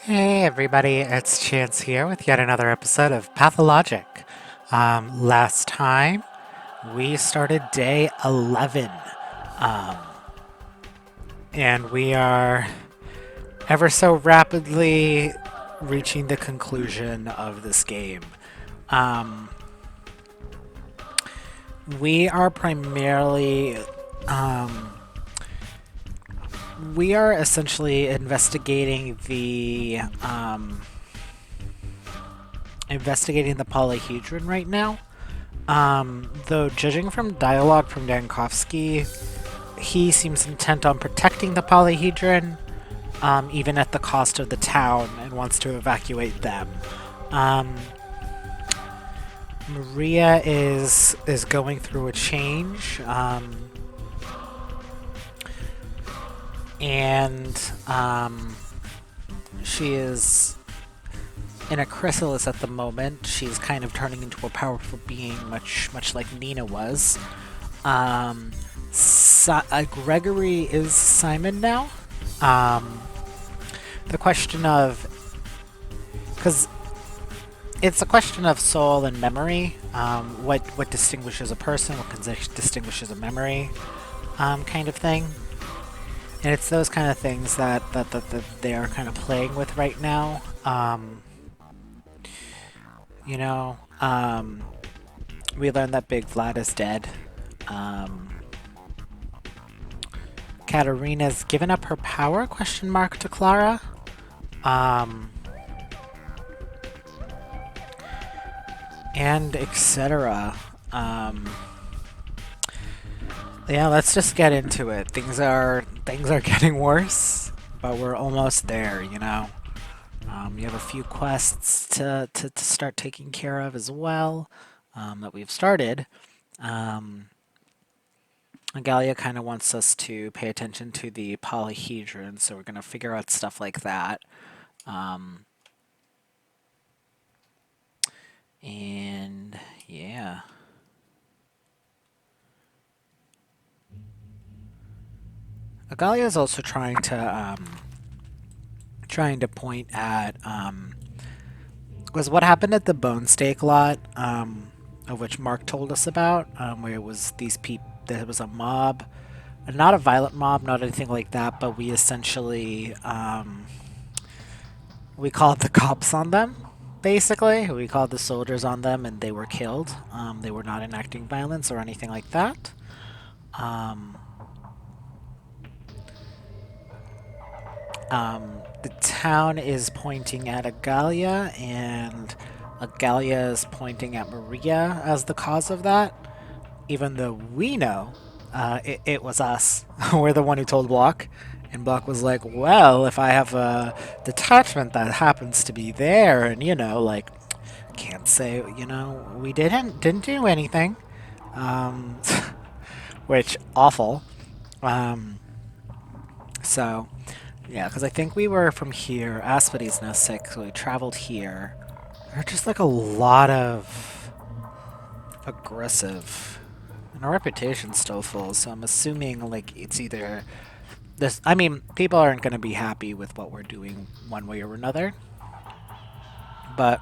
Hey everybody, it's Chance here with yet another episode of Pathologic. Last time we started day 11, um, and we are ever so rapidly reaching the conclusion of this game. Um, we are primarily, um, we are essentially investigating the polyhedron right now. Though judging from dialogue from Dankovsky, he seems intent on protecting the polyhedron, even at the cost of the town, and wants to evacuate them. Um, Maria is going through a change, and she is in a chrysalis at the moment. She's kind of turning into a powerful being, much like Nina was. Gregory is Simon now. Um, the question of, because it's a question of soul and memory. What distinguishes a person? What distinguishes a memory? Kind of thing. And it's those kind of things that they are kind of playing with right now. You know, we learned that Big Vlad is dead. Um, Katarina's given up her power? Question mark to Clara. Um, and etc. Yeah, let's just get into it. Things are getting worse, but we're almost there. You have a few quests to start taking care of as well, that we've started. Um, Galia kind of wants us to pay attention to the polyhedron, so we're going to figure out stuff like that. Um, and yeah. Agalia is also trying to point at was what happened at the Bone Steak lot, of which Mark told us about, where it was these people. There was a mob, not a violent mob, not anything like that, but we essentially we called the cops on them. Basically, we called the soldiers on them, and they were killed. They were not enacting violence or anything like that. Um, the town is pointing at Agalia, and Agalia is pointing at Maria as the cause of that, even though we know it was us. We're the one who told Block, and Block was like, well, if I have a detachment that happens to be there, and, like, can't say, we didn't do anything. Um, which, awful. Um, so, yeah, because I think we were from here. Aspidy's now sick, so we traveled here. There are just like a lot of aggressive, and our reputation's still full. So I'm assuming like it's either this. I mean, people aren't going to be happy with what we're doing one way or another. But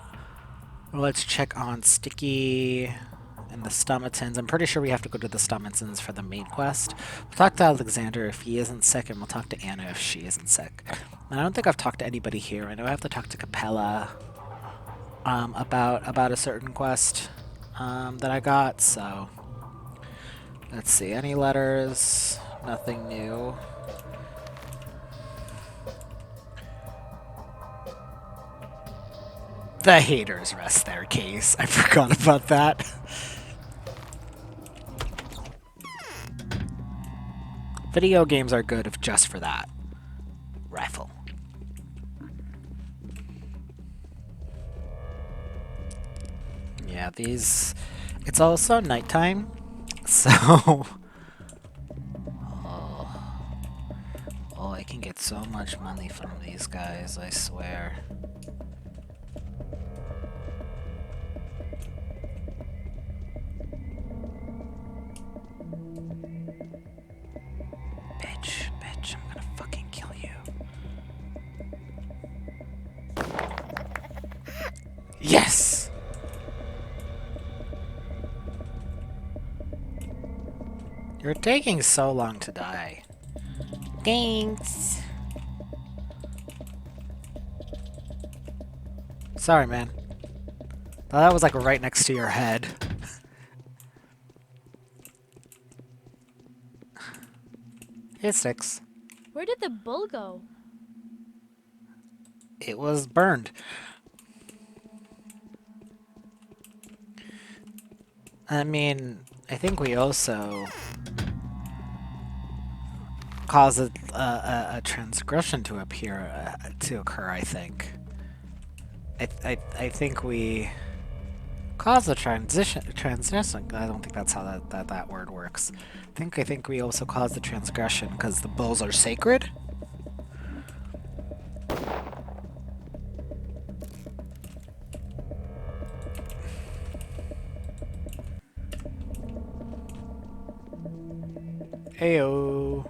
let's check on Sticky and the Stomatons. I'm pretty sure we have to go to the Stomatons for the main quest. We'll talk to Alexander if he isn't sick, and we'll talk to Anna if she isn't sick. And I don't think I've talked to anybody here. I know I have to talk to Capella about a certain quest that I got. So let's see. Any letters? Nothing new. The haters rest their case. I forgot about that. Video games are good if just for that. Rifle. Yeah, these... It's also nighttime, so... Oh, I can get so much money from these guys, I swear. Bitch, I'm gonna fucking kill you. Yes! You're taking so long to die. Thanks. Sorry, man. That was like right next to your head. It sticks. Where did the bull go? It was burned. I mean, I think we also caused a transgression to appear to occur. I think. I think we caused a transition. I don't think that's how that word works. I think we also caused the transgression because the bulls are sacred. Ayo.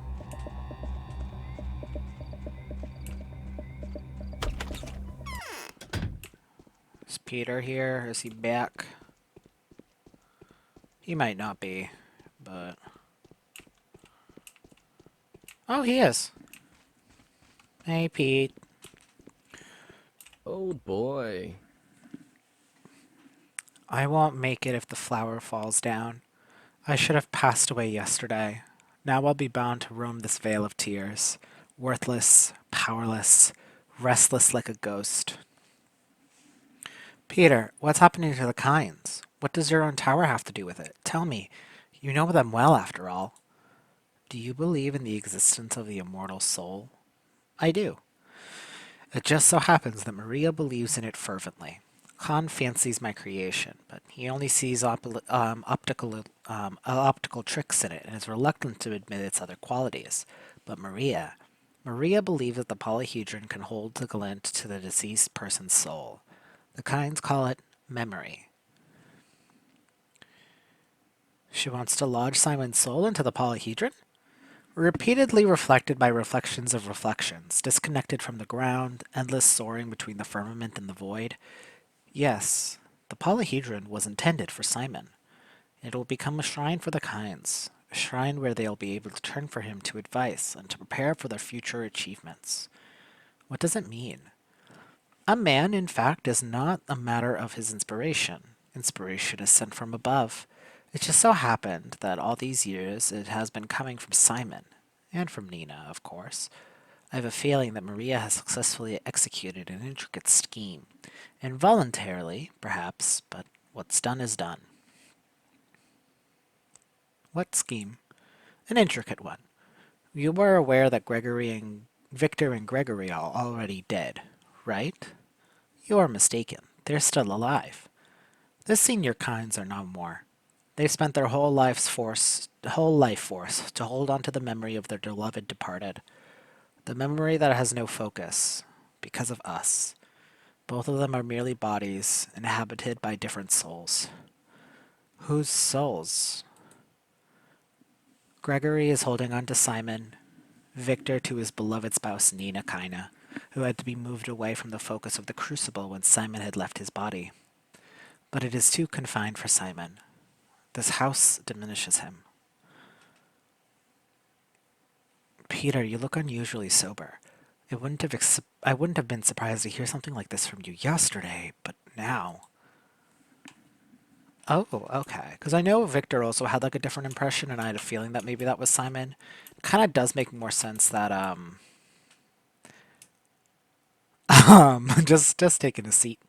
Is Peter here? Is he back? He might not be, but... Oh, he is. Hey, Pete. Oh boy. I won't make it if the flower falls down. I should have passed away yesterday. Now I'll be bound to roam this vale of tears. Worthless, powerless, restless like a ghost. Peter, what's happening to the Kinds? What does your own tower have to do with it? Tell me. You know them well, after all. Do you believe in the existence of the immortal soul? I do. It just so happens that Maria believes in it fervently. Khan fancies my creation, but he only sees optical tricks in it and is reluctant to admit its other qualities. But Maria believes that the polyhedron can hold the glint to the deceased person's soul. The kinds call it memory. She wants to lodge Simon's soul into the polyhedron? Repeatedly reflected by reflections of reflections, disconnected from the ground, endless soaring between the firmament and the void. Yes, the polyhedron was intended for Simon. It will become a shrine for the kinds, a shrine where they'll be able to turn for him to advice and to prepare for their future achievements. What does it mean? A man, in fact, is not a matter of his inspiration. Inspiration is sent from above. It just so happened that all these years it has been coming from Simon, and from Nina, of course. I have a feeling that Maria has successfully executed an intricate scheme. Involuntarily, perhaps, but what's done is done. What scheme? An intricate one. You were aware that Victor and Gregory are already dead, right? You are mistaken. They're still alive. The senior kinds are no more. They've spent their whole life force to hold on to the memory of their beloved departed. The memory that has no focus, because of us. Both of them are merely bodies, inhabited by different souls. Whose souls? Gregory is holding on to Simon, Victor to his beloved spouse Nina Kaina, who had to be moved away from the focus of the crucible when Simon had left his body. But it is too confined for Simon. This house diminishes him. Peter, you look unusually sober. I wouldn't have been surprised to hear something like this from you yesterday, but now. Oh, okay. Because I know Victor also had like a different impression, and I had a feeling that maybe that was Simon. Kind of does make more sense that just taking a seat.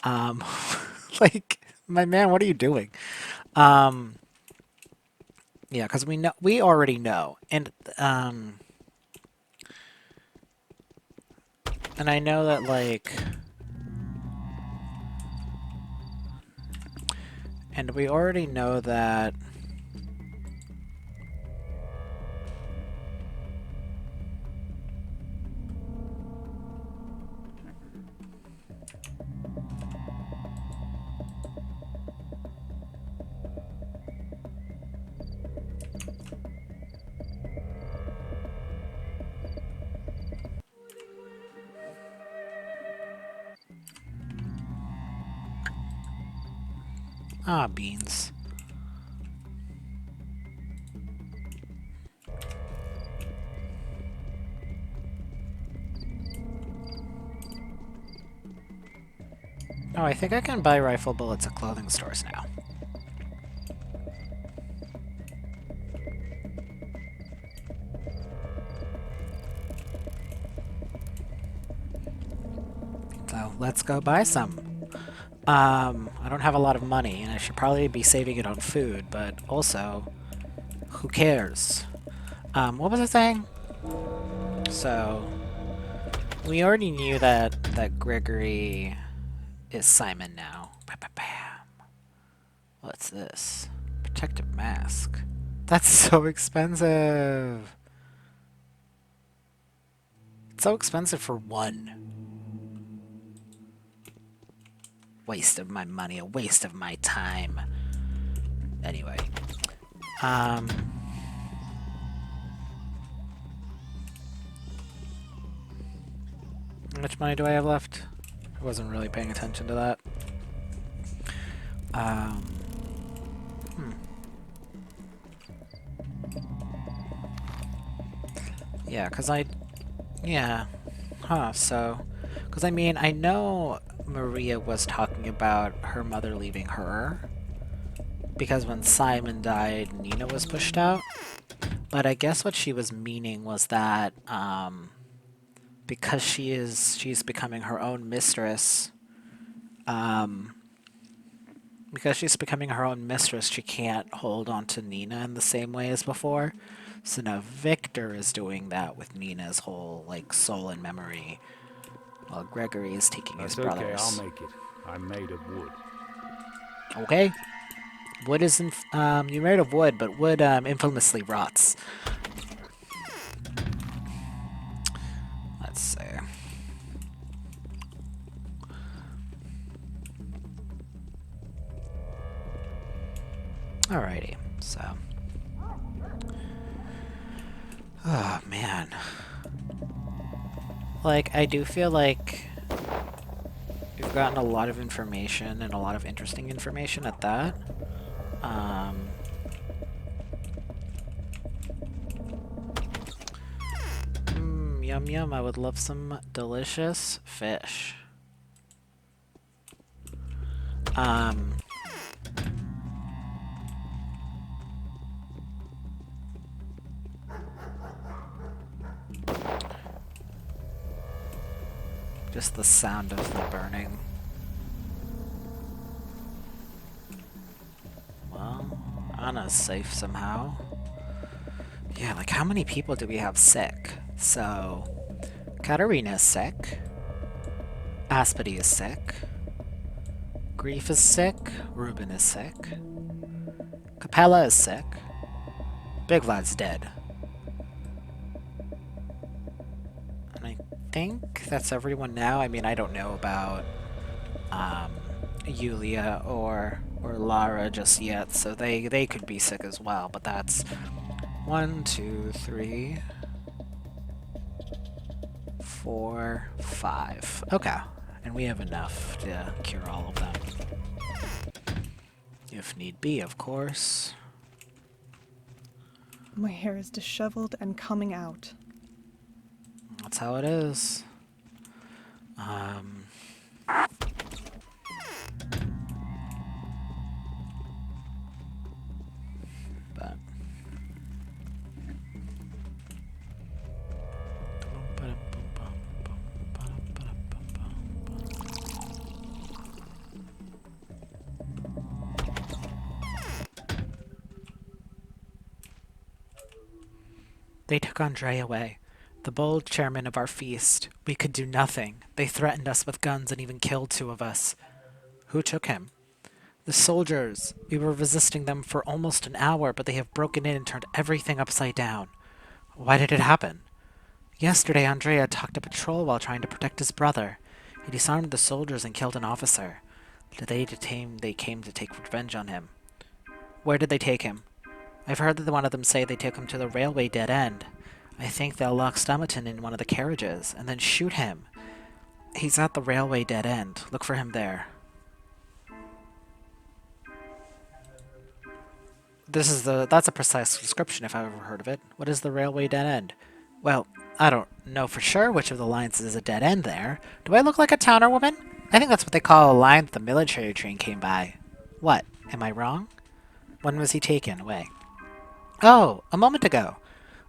Um, like my man, what are you doing? Um, yeah, because we already know, um, and I know that and we already know that. Ah, beans. Oh, I think I can buy rifle bullets at clothing stores now. So let's go buy some. I don't have a lot of money, and I should probably be saving it on food, but also, who cares? What was I saying? So, we already knew that Gregory is Simon now. Bam. What's this? Protective mask. That's so expensive. It's so expensive for one. Waste of my money, a waste of my time. Anyway. How much money do I have left? I wasn't really paying attention to that. Um, hmm. Yeah, yeah. Huh, so... Because, I mean, I know Maria was talking about her mother leaving her. Because when Simon died, Nina was pushed out. But I guess what she was meaning was that, because she's becoming her own mistress, um, she can't hold on to Nina in the same way as before. So now Victor is doing that with Nina's whole, like, soul and memory, while Gregory is taking his That's okay, I'll brother's. make it. I'm made of wood. Okay. Wood isn't, you're made of wood, but wood, infamously rots. Let's see. Alrighty, so. Oh, man. Like, I do feel like we've gotten a lot of information and a lot of interesting information at that. Yum yum, I would love some delicious fish. Just the sound of the burning. Well, Anna's safe somehow. Yeah, like how many people do we have sick? So, Katarina's sick. Aspity is sick. Grief is sick. Ruben is sick. Capella is sick. Big Vlad's dead. And I think that's everyone now. I mean, I don't know about Yulia or Lara just yet, so they could be sick as well, but that's 1, 2, 3, 4, 5. Okay. And we have enough to cure all of them. If need be, of course. My hair is disheveled and coming out. That's how it is. But they took Andre away, the bold chairman of our feast. We could do nothing. They threatened us with guns and even killed 2 of us. Who took him? The soldiers. We were resisting them for almost an hour, but they have broken in and turned everything upside down. Why did it happen? Yesterday, Andrea talked a patrol while trying to protect his brother. He disarmed the soldiers and killed an officer. Today, they came to take revenge on him. Where did they take him? I've heard that one of them say they took him to the railway dead end. I think they'll lock Stomaton in one of the carriages and then shoot him. He's at the railway dead end. Look for him there. That's a precise description if I've ever heard of it. What is the railway dead end? Well, I don't know for sure which of the lines is a dead end there. Do I look like a towner woman? I think that's what they call a line that the military train came by. What? Am I wrong? When was he taken away? Oh, a moment ago.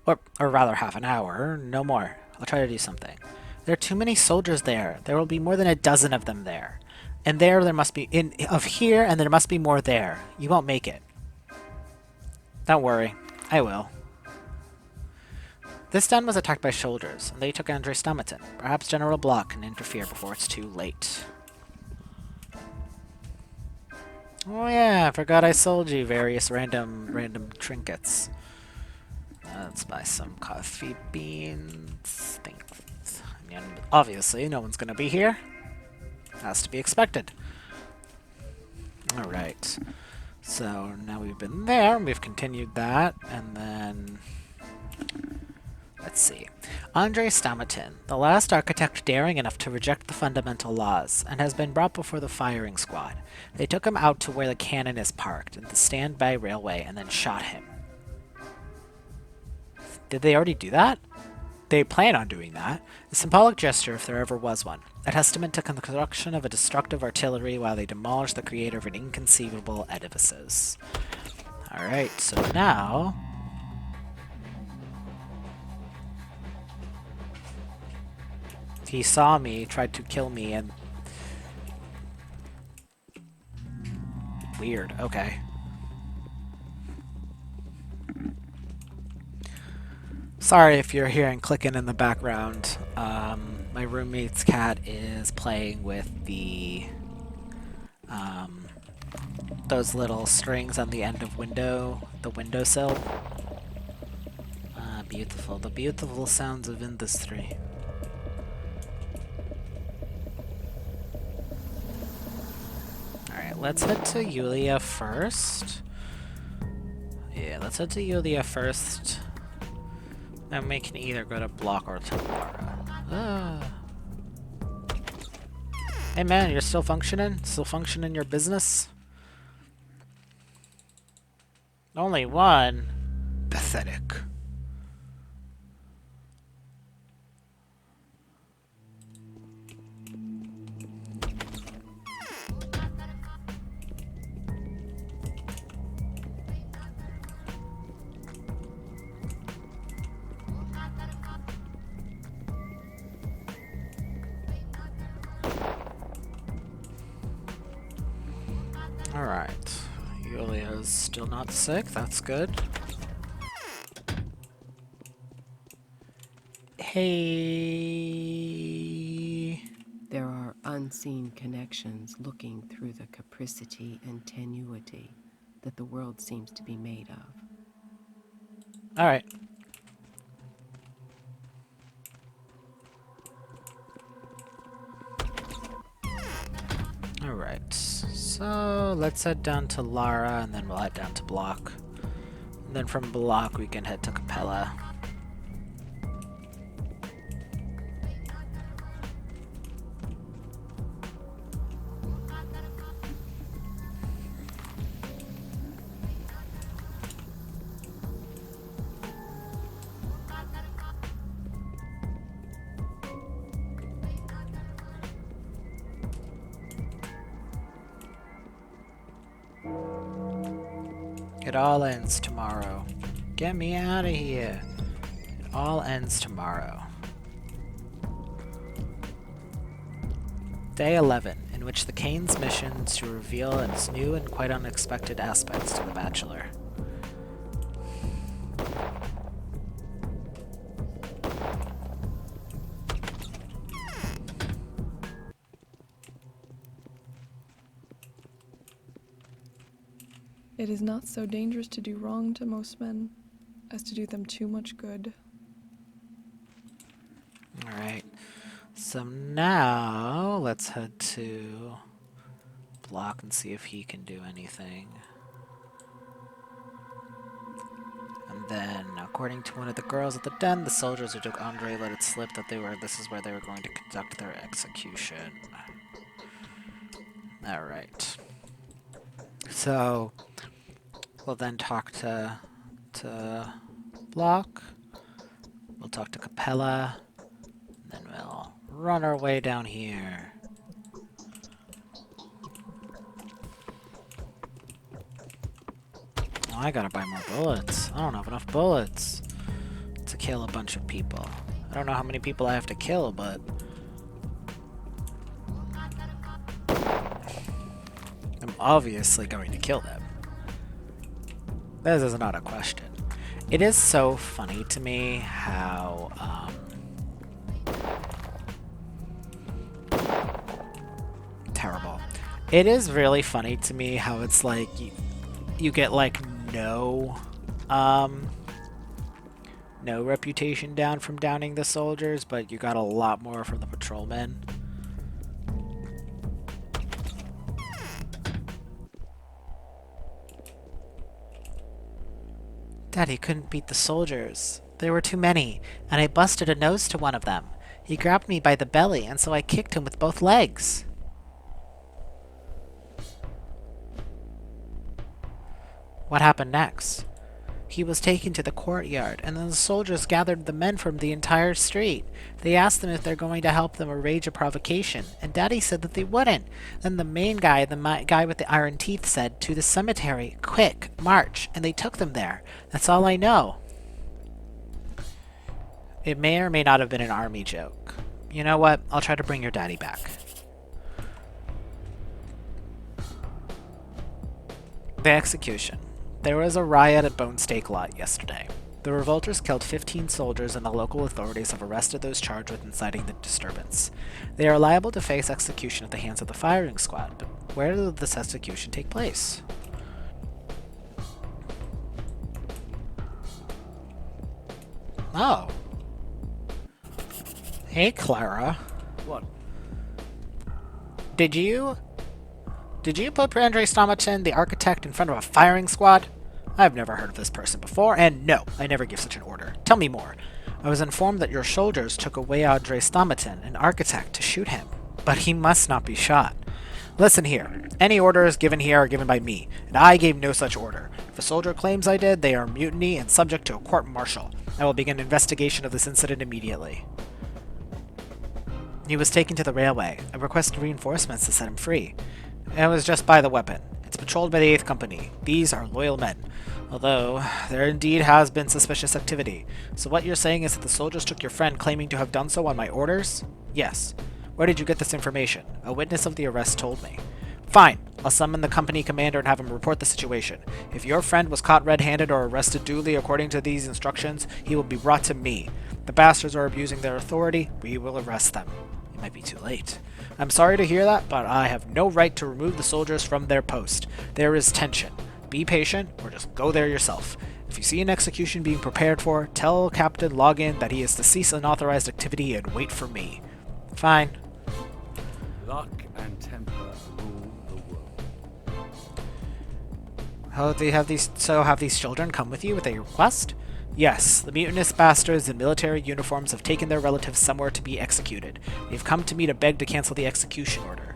Or rather half an hour, no more. I'll try to do something. There are too many soldiers there. There will be more than a dozen of them there. And there must be of here, and there must be more there. You won't make it. Don't worry, I will. This den was attacked by soldiers, and they took Andre Stomaton. Perhaps General Block can interfere before it's too late. Oh yeah, I forgot I sold you various random trinkets. Let's buy some coffee beans. Thanks. And obviously, no one's gonna be here. Has to be expected. Alright. So now we've been there, we've continued that, and then let's see. Andre Stomaton, the last architect daring enough to reject the fundamental laws, and has been brought before the firing squad. They took him out to where the cannon is parked, at the standby railway, and then shot him. Did they already do that? They plan on doing that. A symbolic gesture if there ever was one. A testament to construction of a destructive artillery while they demolish the creator of an inconceivable edifices. Alright, so now... he saw me, tried to kill me, and... weird, okay. Sorry if you're hearing clicking in the background. My roommate's cat is playing with the those little strings on the end of the windowsill. Beautiful. The beautiful sounds of industry. Alright, let's head to Yulia first. Yeah, let's head to Yulia first. Then we can either go to Block or to Lara. Hey man, you're still functioning? Still functioning your business? Only one? Pathetic. Alright. Yulia's still not sick, that's good. Hey. There are unseen connections looking through the capricity and tenuity that the world seems to be made of. Alright. Alright, so let's head down to Lara, and then we'll head down to Block. And then from Block we can head to Capella. It all ends tomorrow. Get me out of here. It all ends tomorrow. Day 11, in which the Kane's mission is to reveal its new and quite unexpected aspects to the Bachelor. It is not so dangerous to do wrong to most men as to do them too much good. Alright, so now let's head to Block and see if he can do anything. And then, according to one of the girls at the den, the soldiers who took Andre let it slip that this is where they were going to conduct their execution. Alright. So, We'll then talk to Block. We'll talk to Capella. Then we'll run our way down here. Oh, I gotta buy more bullets. I don't have enough bullets to kill a bunch of people. I don't know how many people I have to kill, but I'm obviously going to kill them. This is not a question. It is so funny to me how terrible. It is really funny to me how it's like you get like no reputation down from downing the soldiers, but you got a lot more from the patrolmen. Daddy couldn't beat the soldiers. There were too many, and I busted a nose to one of them. He grabbed me by the belly, and so I kicked him with both legs. What happened next? He was taken to the courtyard, and then the soldiers gathered the men from the entire street. They asked them if they're going to help them arrange a provocation, and Daddy said that they wouldn't. Then the main guy, guy with the iron teeth, said, "To the cemetery, quick, march," and they took them there. That's all I know. It may or may not have been an army joke. You know what? I'll try to bring your daddy back. The execution. There was a riot at Bone Steak Lot yesterday. The revolters killed 15 soldiers, and the local authorities have arrested those charged with inciting the disturbance. They are liable to face execution at the hands of the firing squad, but where did this execution take place? Oh. Hey, Clara. What? Did you put Andrei Stomatin, the architect, in front of a firing squad? I've never heard of this person before, and no, I never give such an order. Tell me more. I was informed that your soldiers took away Andrei Stomatin, an architect, to shoot him. But he must not be shot. Listen here. Any orders given here are given by me, and I gave no such order. If a soldier claims I did, they are mutiny and subject to a court-martial. I will begin investigation of this incident immediately. He was taken to the railway. I requested reinforcements to set him free. It was just by the weapon. It's patrolled by the 8th Company. These are loyal men. Although, there indeed has been suspicious activity. So what you're saying is that the soldiers took your friend, claiming to have done so on my orders? Yes. Where did you get this information? A witness of the arrest told me. Fine. I'll summon the company commander and have him report the situation. If your friend was caught red-handed or arrested duly according to these instructions, he will be brought to me. The bastards are abusing their authority. We will arrest them. It might be too late. I'm sorry to hear that, but I have no right to remove the soldiers from their post. There is tension. Be patient, or just go there yourself. If you see an execution being prepared for, tell Captain Login that he is to cease unauthorized activity and wait for me. Fine. Luck and temper rule the world. Have these children come with you with a request? Yes, the mutinous bastards in military uniforms have taken their relatives somewhere to be executed. They've come to me to beg to cancel the execution order.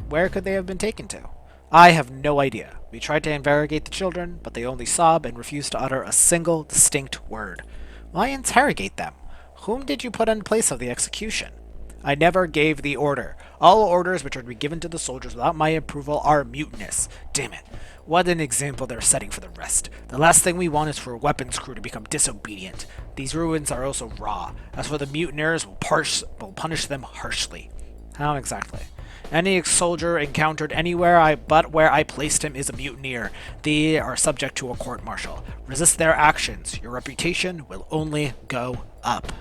Where could they have been taken to? I have no idea. We tried to interrogate the children, but they only sob and refuse to utter a single distinct word. Why interrogate them? Whom did you put in place of the execution? I never gave the order. All orders which are to be given to the soldiers without my approval are mutinous. Damn it. What an example they're setting for the rest. The last thing we want is for a weapons crew to become disobedient. These ruins are also raw. As for the mutineers, we'll punish them harshly. How exactly? Any soldier encountered anywhere but where I placed him is a mutineer. They are subject to a court-martial. Resist their actions. Your reputation will only go up.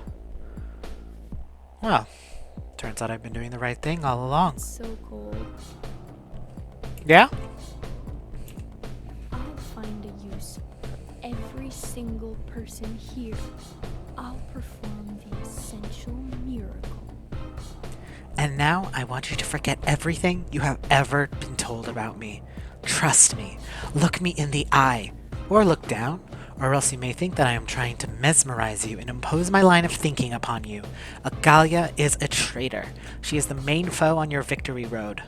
Well, turns out I've been doing the right thing all along. So cold. Yeah? I'll find a use for every single person here. I'll perform the essential miracle. And now I want you to forget everything you have ever been told about me. Trust me. Look me in the eye. Or look down. Or else you may think that I am trying to mesmerize you and impose my line of thinking upon you. Agalia is a traitor. She is the main foe on your victory road.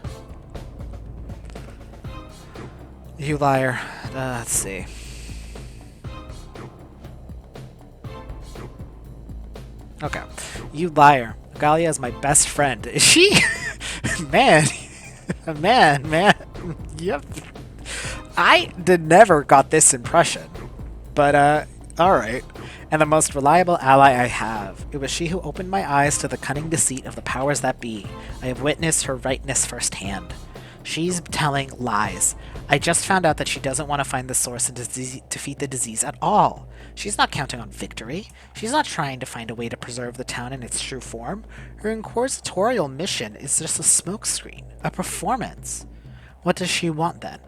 You liar. Let's see. Okay. You liar. Galia is my best friend. Is she? Man. Man. Yep. I never got this impression. But, alright. And the most reliable ally I have. It was she who opened my eyes to the cunning deceit of the powers that be. I have witnessed her rightness firsthand. She's telling lies. I just found out that she doesn't want to find the source and defeat the disease at all. She's not counting on victory. She's not trying to find a way to preserve the town in its true form. Her inquisitorial mission is just a smokescreen, a performance. What does she want then?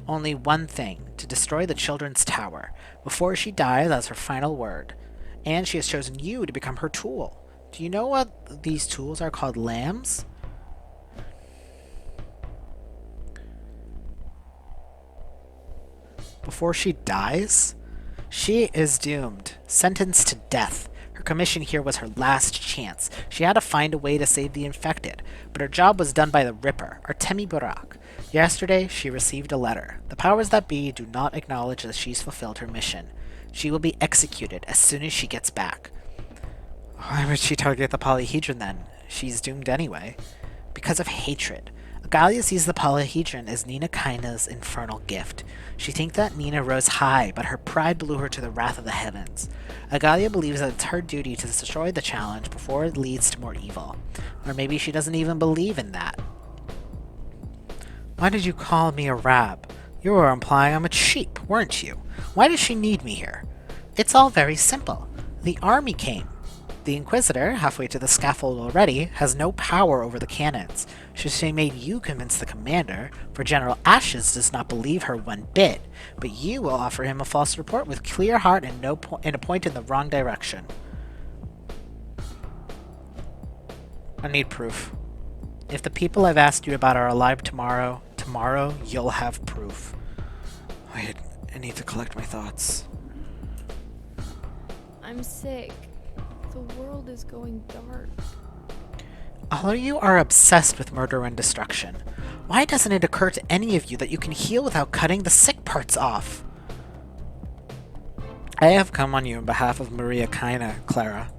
Only one thing, to destroy the children's tower. Before she dies, that's her final word. And she has chosen you to become her tool. Do you know what these tools are called? Lambs? Before she dies? She is doomed, sentenced to death. Her commission here was her last chance. She had to find a way to save the infected, but her job was done by the Ripper, Artemi Burak. Yesterday, she received a letter. The powers that be do not acknowledge that she's fulfilled her mission. She will be executed as soon as she gets back. Why would she target the polyhedron then? She's doomed anyway. Because of hatred. Agalia sees the polyhedron as Nina Kaina's infernal gift. She thinks that Nina rose high, but her pride blew her to the wrath of the heavens. Agalia believes that it's her duty to destroy the challenge before it leads to more evil. Or maybe she doesn't even believe in that. Why did you call me a rab? You were implying I'm a sheep, weren't you? Why does she need me here? It's all very simple. The army came. The Inquisitor, halfway to the scaffold already, has no power over the cannons. She made you convince the commander, for General Ashes does not believe her one bit, but you will offer him a false report with clear heart and a point in the wrong direction. I need proof. If the people I've asked you about are alive tomorrow, you'll have proof. I need to collect my thoughts. I'm sick. The world is going dark. All of you are obsessed with murder and destruction. Why doesn't it occur to any of you that you can heal without cutting the sick parts off? I have come on you on behalf of Maria Kaina, Clara.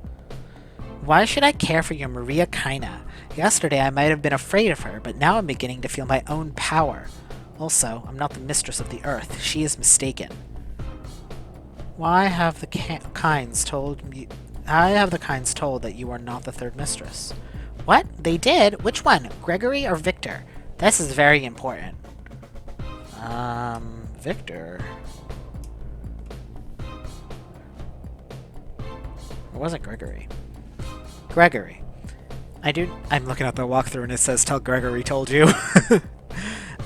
Why should I care for your Maria Kaina? Yesterday I might have been afraid of her, but now I'm beginning to feel my own power. Also, I'm not the mistress of the earth. She is mistaken. Why have the Kynes told me... I have the Kynes told that you are not the third mistress. What? They did? Which one? Gregory or Victor? This is very important. Victor. Or was it Gregory? Gregory. I'm looking at the walkthrough and it says, tell Gregory told you.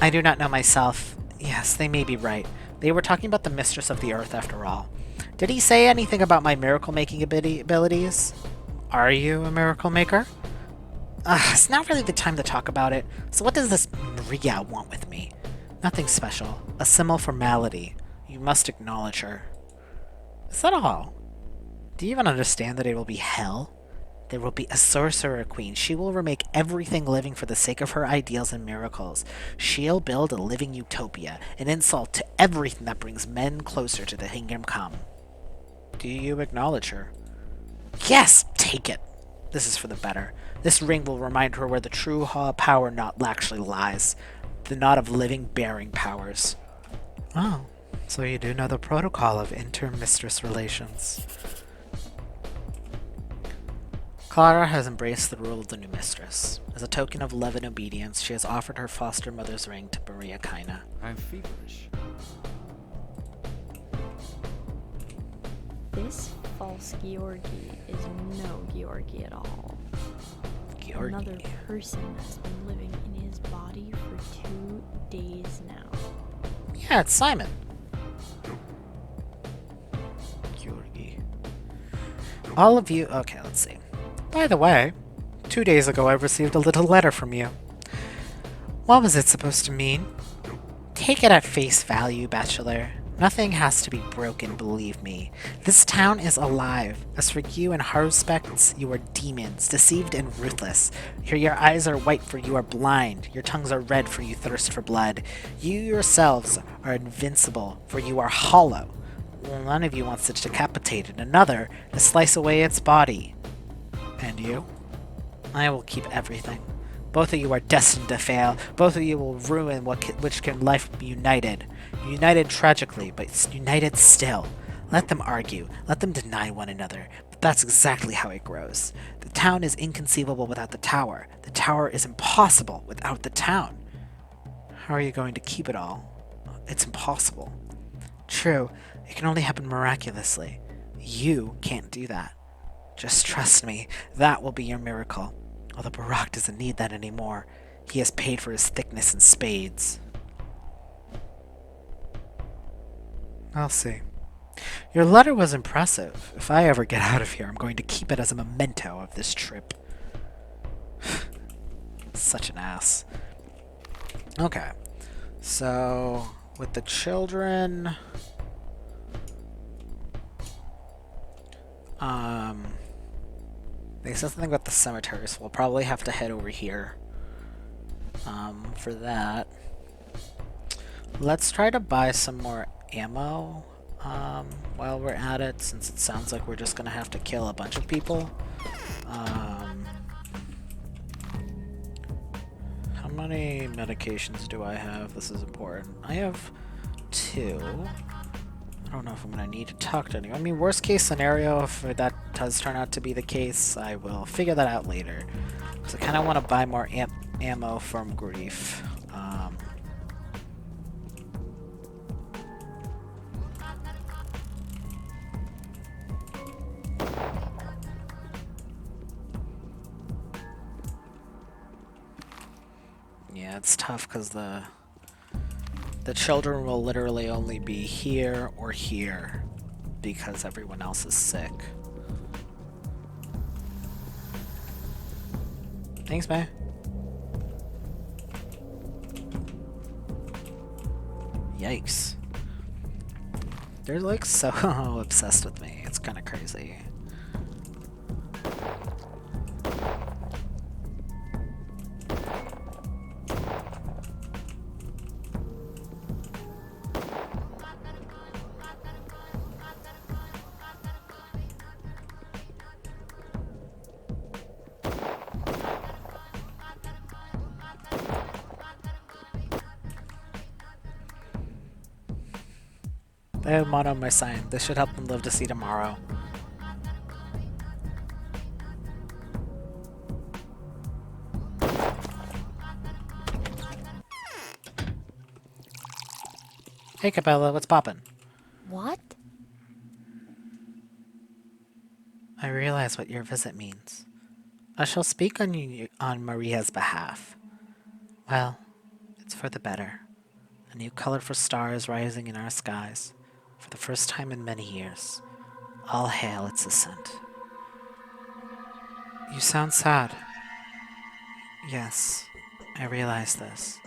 I do not know myself. Yes, they may be right. They were talking about the mistress of the earth after all. Did he say anything about my miracle-making abilities? Are you a miracle maker? It's not really the time to talk about it. So what does this Maria want with me? Nothing special. A simple formality. You must acknowledge her. Is that all? Do you even understand that it will be hell? There will be a sorcerer queen. She will remake everything living for the sake of her ideals and miracles. She'll build a living utopia, an insult to everything that brings men closer to the kingdom come. Do you acknowledge her? Yes! Take it! This is for the better. This ring will remind her where the true power knot actually lies. The knot of living bearing powers. Oh, so you do know the protocol of inter-mistress relations. Clara has embraced the rule of the new mistress. As a token of love and obedience, she has offered her foster mother's ring to Maria Kaina. I'm feverish. This false Georgi is no Georgi at all. Georgi. Another person has been living in his body for 2 days now. Yeah, it's Simon. Georgi. All of you... Okay, let's see. By the way, 2 days ago I received a little letter from you. What was it supposed to mean? Take it at face value, Bachelor. Nothing has to be broken, believe me. This town is alive. As for you and Haruspecs, you are demons, deceived and ruthless. Your eyes are white for you are blind. Your tongues are red for you thirst for blood. You yourselves are invincible, for you are hollow. One of you wants to decapitate it, another to slice away its body. And you? I will keep everything. Both of you are destined to fail. Both of you will ruin which can life be united. United tragically, but united still. Let them argue. Let them deny one another. But that's exactly how it grows. The town is inconceivable without the tower. The tower is impossible without the town. How are you going to keep it all? It's impossible. True, it can only happen miraculously. You can't do that. Just trust me, that will be your miracle. Although Barak doesn't need that anymore. He has paid for his thickness in spades. I'll see. Your letter was impressive. If I ever get out of here, I'm going to keep it as a memento of this trip. Such an ass. Okay. So, with the children... They said something about the cemetery, so we'll probably have to head over here for that. Let's try to buy some more ammo while we're at it, since it sounds like we're just gonna have to kill a bunch of people. How many medications do I have? This is important. I have 2. I don't know if I'm going to need to talk to anyone. I mean, worst case scenario, if that does turn out to be the case, I will figure that out later. Because I kind of want to buy more ammo from Grief. Yeah, it's tough because the children will literally only be here or here because everyone else is sick. Thanks, man. Yikes. They're like so obsessed with me. It's kind of crazy. I have mono on my sign. This should help them live to see tomorrow. Hey Capella, what's poppin'? What? I realize what your visit means. I shall speak on Maria's behalf. Well, it's for the better. A new colorful star is rising in our skies, for the first time in many years. All hail its ascent. You sound sad. Yes, I realize this.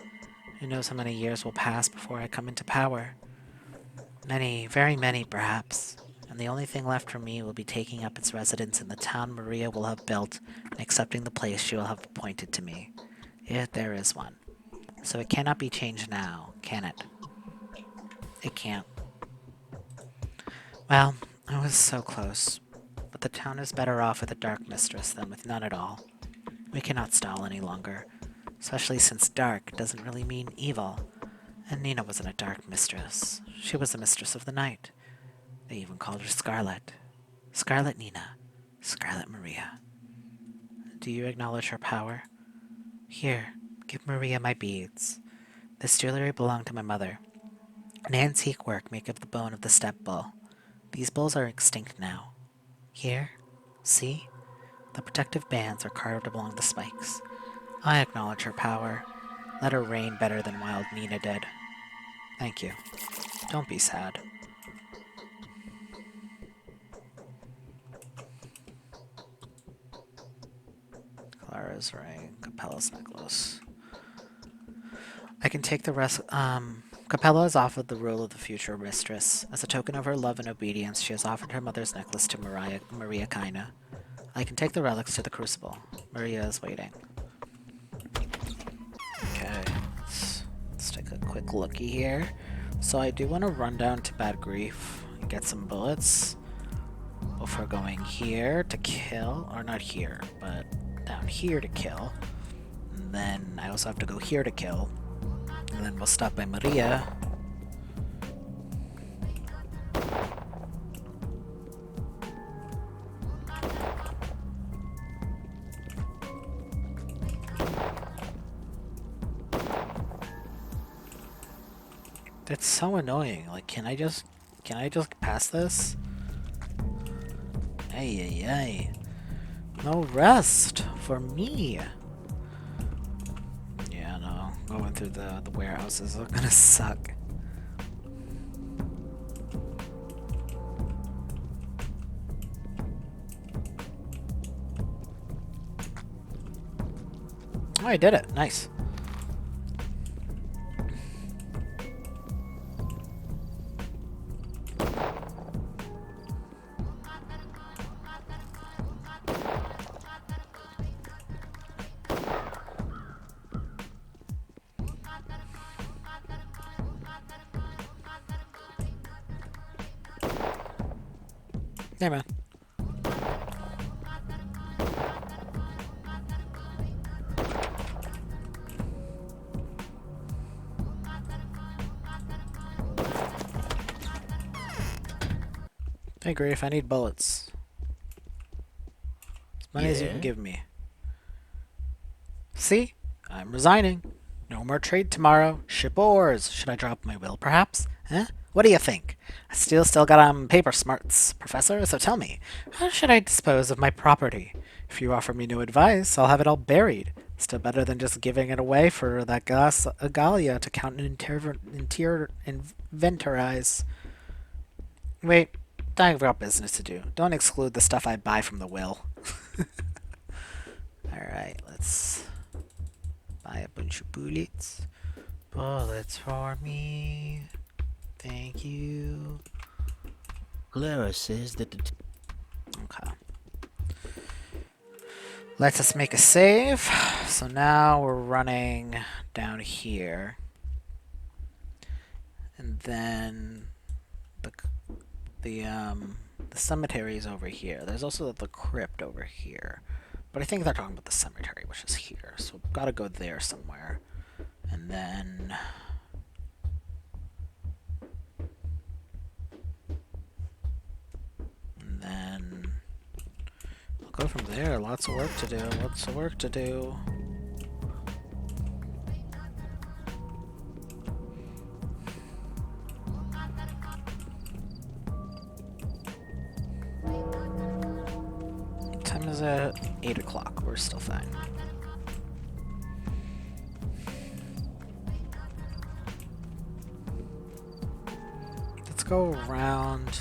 Who knows how many years will pass before I come into power? Many, very many perhaps. And the only thing left for me will be taking up its residence in the town Maria will have built and accepting the place she will have appointed to me. If there is one. So it cannot be changed now, can it? It can't. Well, I was so close. But the town is better off with a dark mistress than with none at all. We cannot stall any longer, especially since dark doesn't really mean evil. And Nina wasn't a dark mistress. She was the mistress of the night. They even called her Scarlet. Scarlet Nina. Scarlet Maria. Do you acknowledge her power? Here, give Maria my beads. This jewelry belonged to my mother. An antique work made of the bone of the steppe bull. These bulls are extinct now. Here, see? The protective bands are carved along the spikes. I acknowledge her power. Let her reign better than wild Nina did. Thank you. Don't be sad. Clara's ring, Capella's necklace. I can take the rest. Capella has offered the rule of the future mistress. As a token of her love and obedience, she has offered her mother's necklace to Maria Kaina. I can take the relics to the crucible. Maria is waiting. Okay, let's take a quick looky here. So I do want to run down to Bad Grief and get some bullets before going here to kill, or not here, but down here to kill. And then I also have to go here to kill. And then we'll stop by Maria. That's so annoying. Like, can I just pass this? Ay, ay, ay. No rest for me. Yeah, no. Going through the warehouses is gonna suck. Oh, I did it. Nice. Hey, man. Hey, Grief, I need bullets. As many as you can give me. See? I'm resigning. No more trade tomorrow. Ship ores. Should I drop my will, perhaps? Huh? What do you think? I still got paper smarts, Professor, so tell me, how should I dispose of my property? If you offer me no advice, I'll have it all buried. Still better than just giving it away for that Galia to count and inventorize. Wait, I've got business to do. Don't exclude the stuff I buy from the will. Alright, let's buy a bunch of bullets. Bullets for me. Thank you. Clara says that the Okay. Let us make a save. So now we're running down here. And then the cemetery is over here. There's also the crypt over here. But I think they're talking about the cemetery, which is here. So we've got to go there somewhere. And then I'll go from there. Lots of work to do. Lots of work to do. What time is it? 8 o'clock. We're still fine. Let's go around.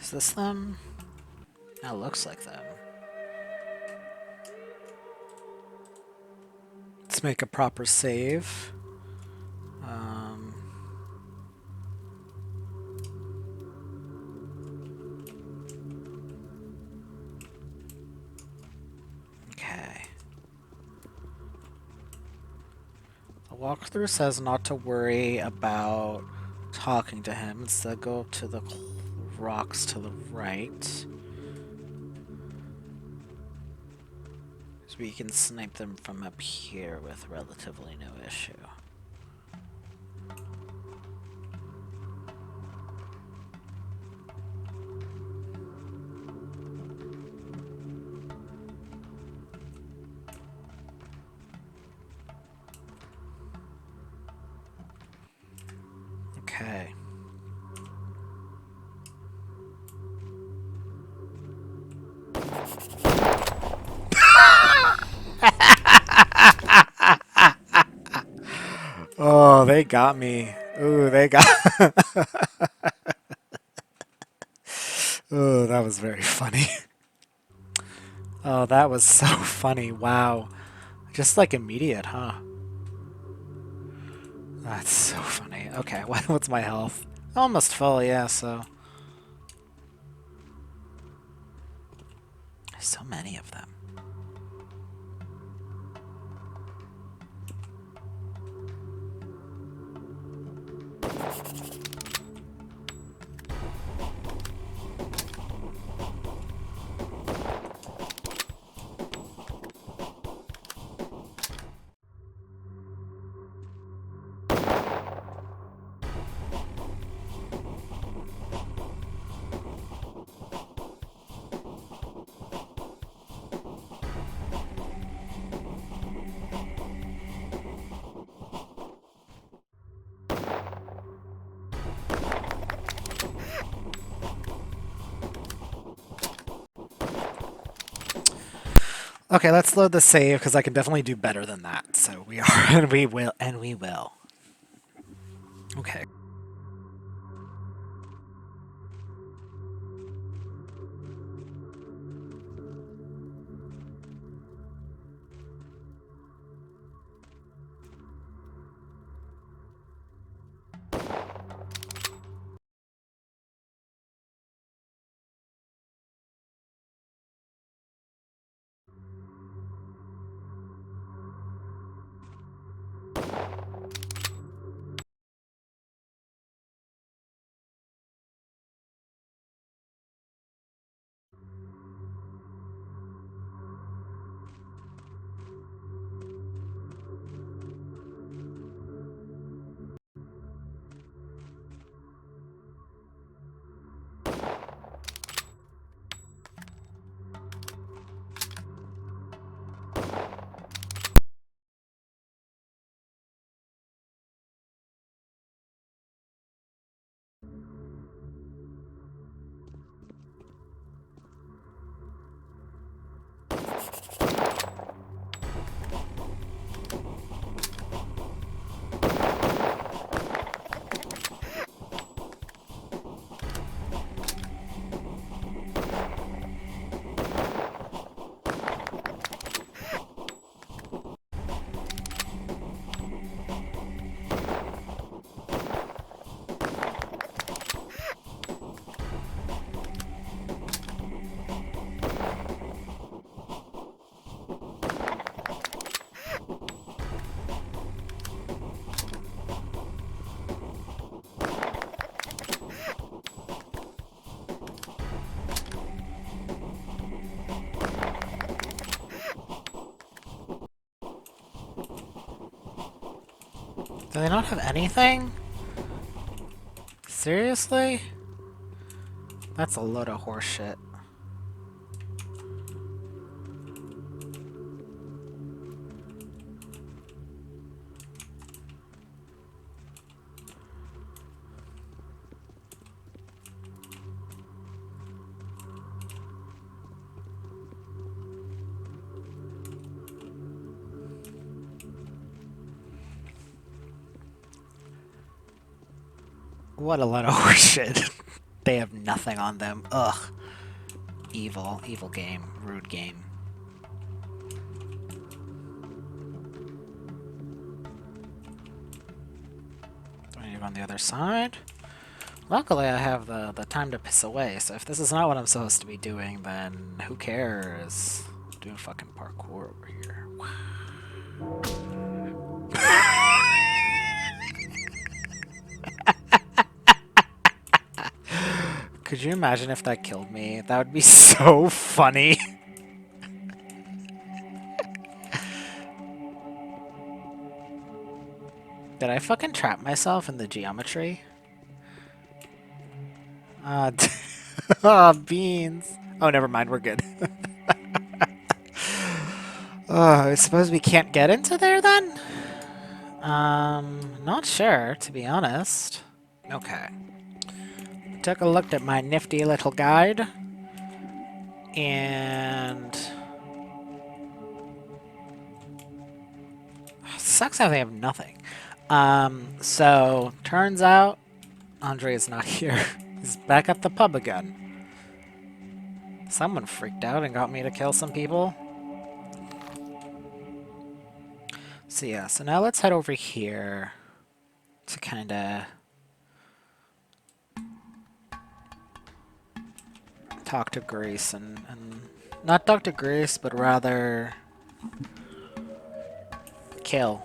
Is this them? That looks like them. Let's make a proper save. Okay. The walkthrough says not to worry about talking to him. Instead, go up to the rocks to the right. So we can snipe them from up here with relatively no issue. Okay. Oh, they got me. Ooh, they got. Oh, that was very funny. Oh, that was so funny. Wow. Just like immediate, huh? That's so funny. Okay, what's my health? Almost full, yeah, so. There's so many of them. Okay, let's load the save because I can definitely do better than that. So we are, and we will, and we will. Okay. Do they not have anything? Seriously? That's a load of horseshit. What a load of horseshit. They have nothing on them. Ugh. Evil. Evil game. Rude game. Do I need to go on the other side? Luckily, I have the time to piss away, so if this is not what I'm supposed to be doing, then who cares? I'm doing fucking parkour over here. Could you imagine if that killed me? That would be so funny. Did I fucking trap myself in the geometry? Beans. Oh, never mind, we're good. I suppose we can't get into there then? Not sure, to be honest. Okay. Took a look at my nifty little guide. And... Sucks how they have nothing. So, turns out, Andre is not here. He's back at the pub again. Someone freaked out and got me to kill some people. So yeah, so now let's head over here to kinda talk to Grace and not talk to Grace, but rather kill.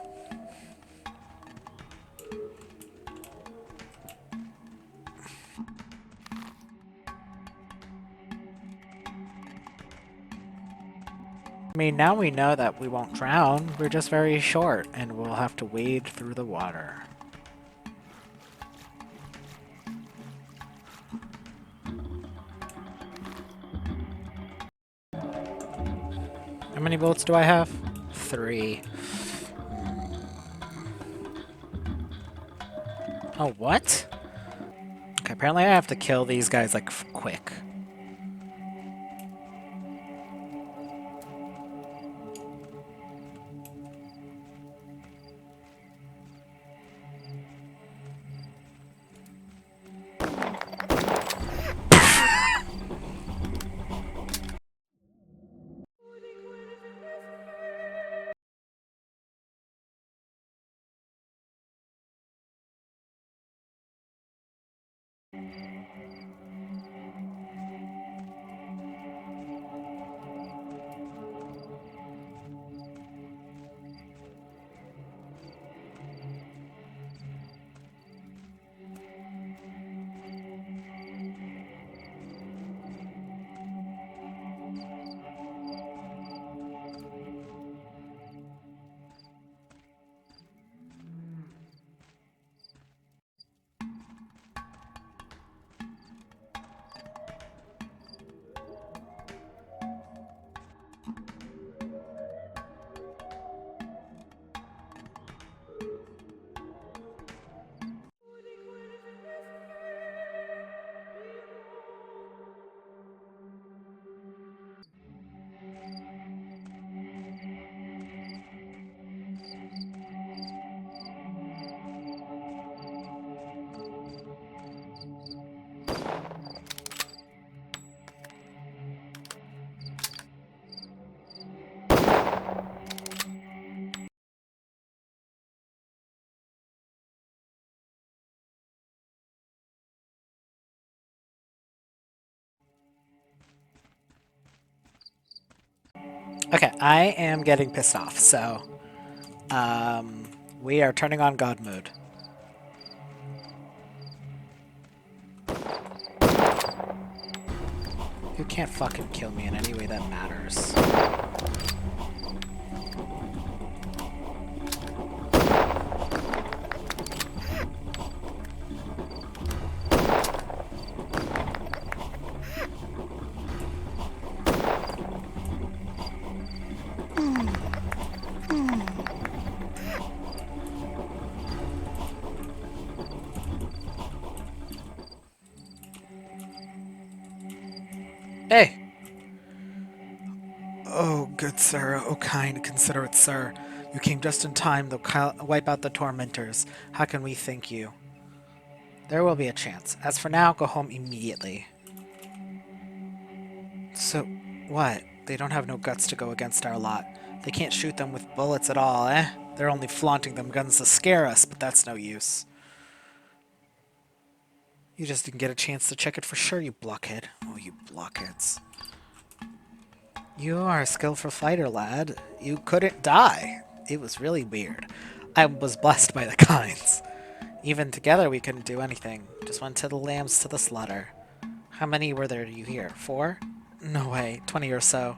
I mean, now we know that we won't drown, we're just very short, and we'll have to wade through the water. How many bullets do I have? 3. Oh, what? Okay, apparently I have to kill these guys, like, quick. Okay, I am getting pissed off, so... we are turning on God mode. You can't fucking kill me in any way that matters. Hey! Oh, good sir, oh kind, considerate sir. You came just in time to wipe out the tormentors. How can we thank you? There will be a chance. As for now, go home immediately. So, what? They don't have no guts to go against our lot. They can't shoot them with bullets at all, eh? They're only flaunting them guns to scare us, but that's no use. You just didn't get a chance to check it for sure, you blockhead. Oh, you blockheads. You are a skillful fighter, lad. You couldn't die. It was really weird. I was blessed by the kinds. Even together we couldn't do anything. Just went to the lambs to the slaughter. How many were there you hear? 4? No way, 20 or so.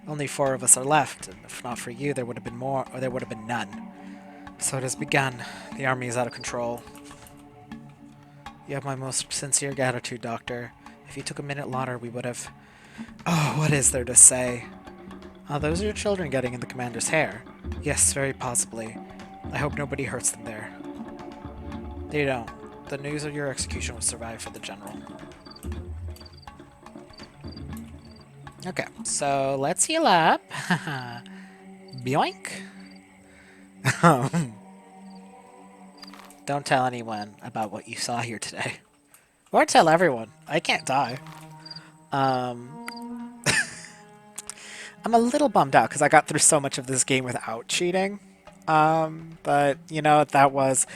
Only 4 of us are left, and if not for you, there would have been more, or there would have been none. So it has begun. The army is out of control. You have my most sincere gratitude, Doctor. If you took a minute longer, we would have... Oh, what is there to say? Those are your children getting in the commander's hair. Yes, very possibly. I hope nobody hurts them there. They don't. The news of your execution will survive for the general. Okay, so let's heal up. Boink. Don't tell anyone about what you saw here today. Or tell everyone. I can't die. I'm a little bummed out because I got through so much of this game without cheating. But, you know, that was...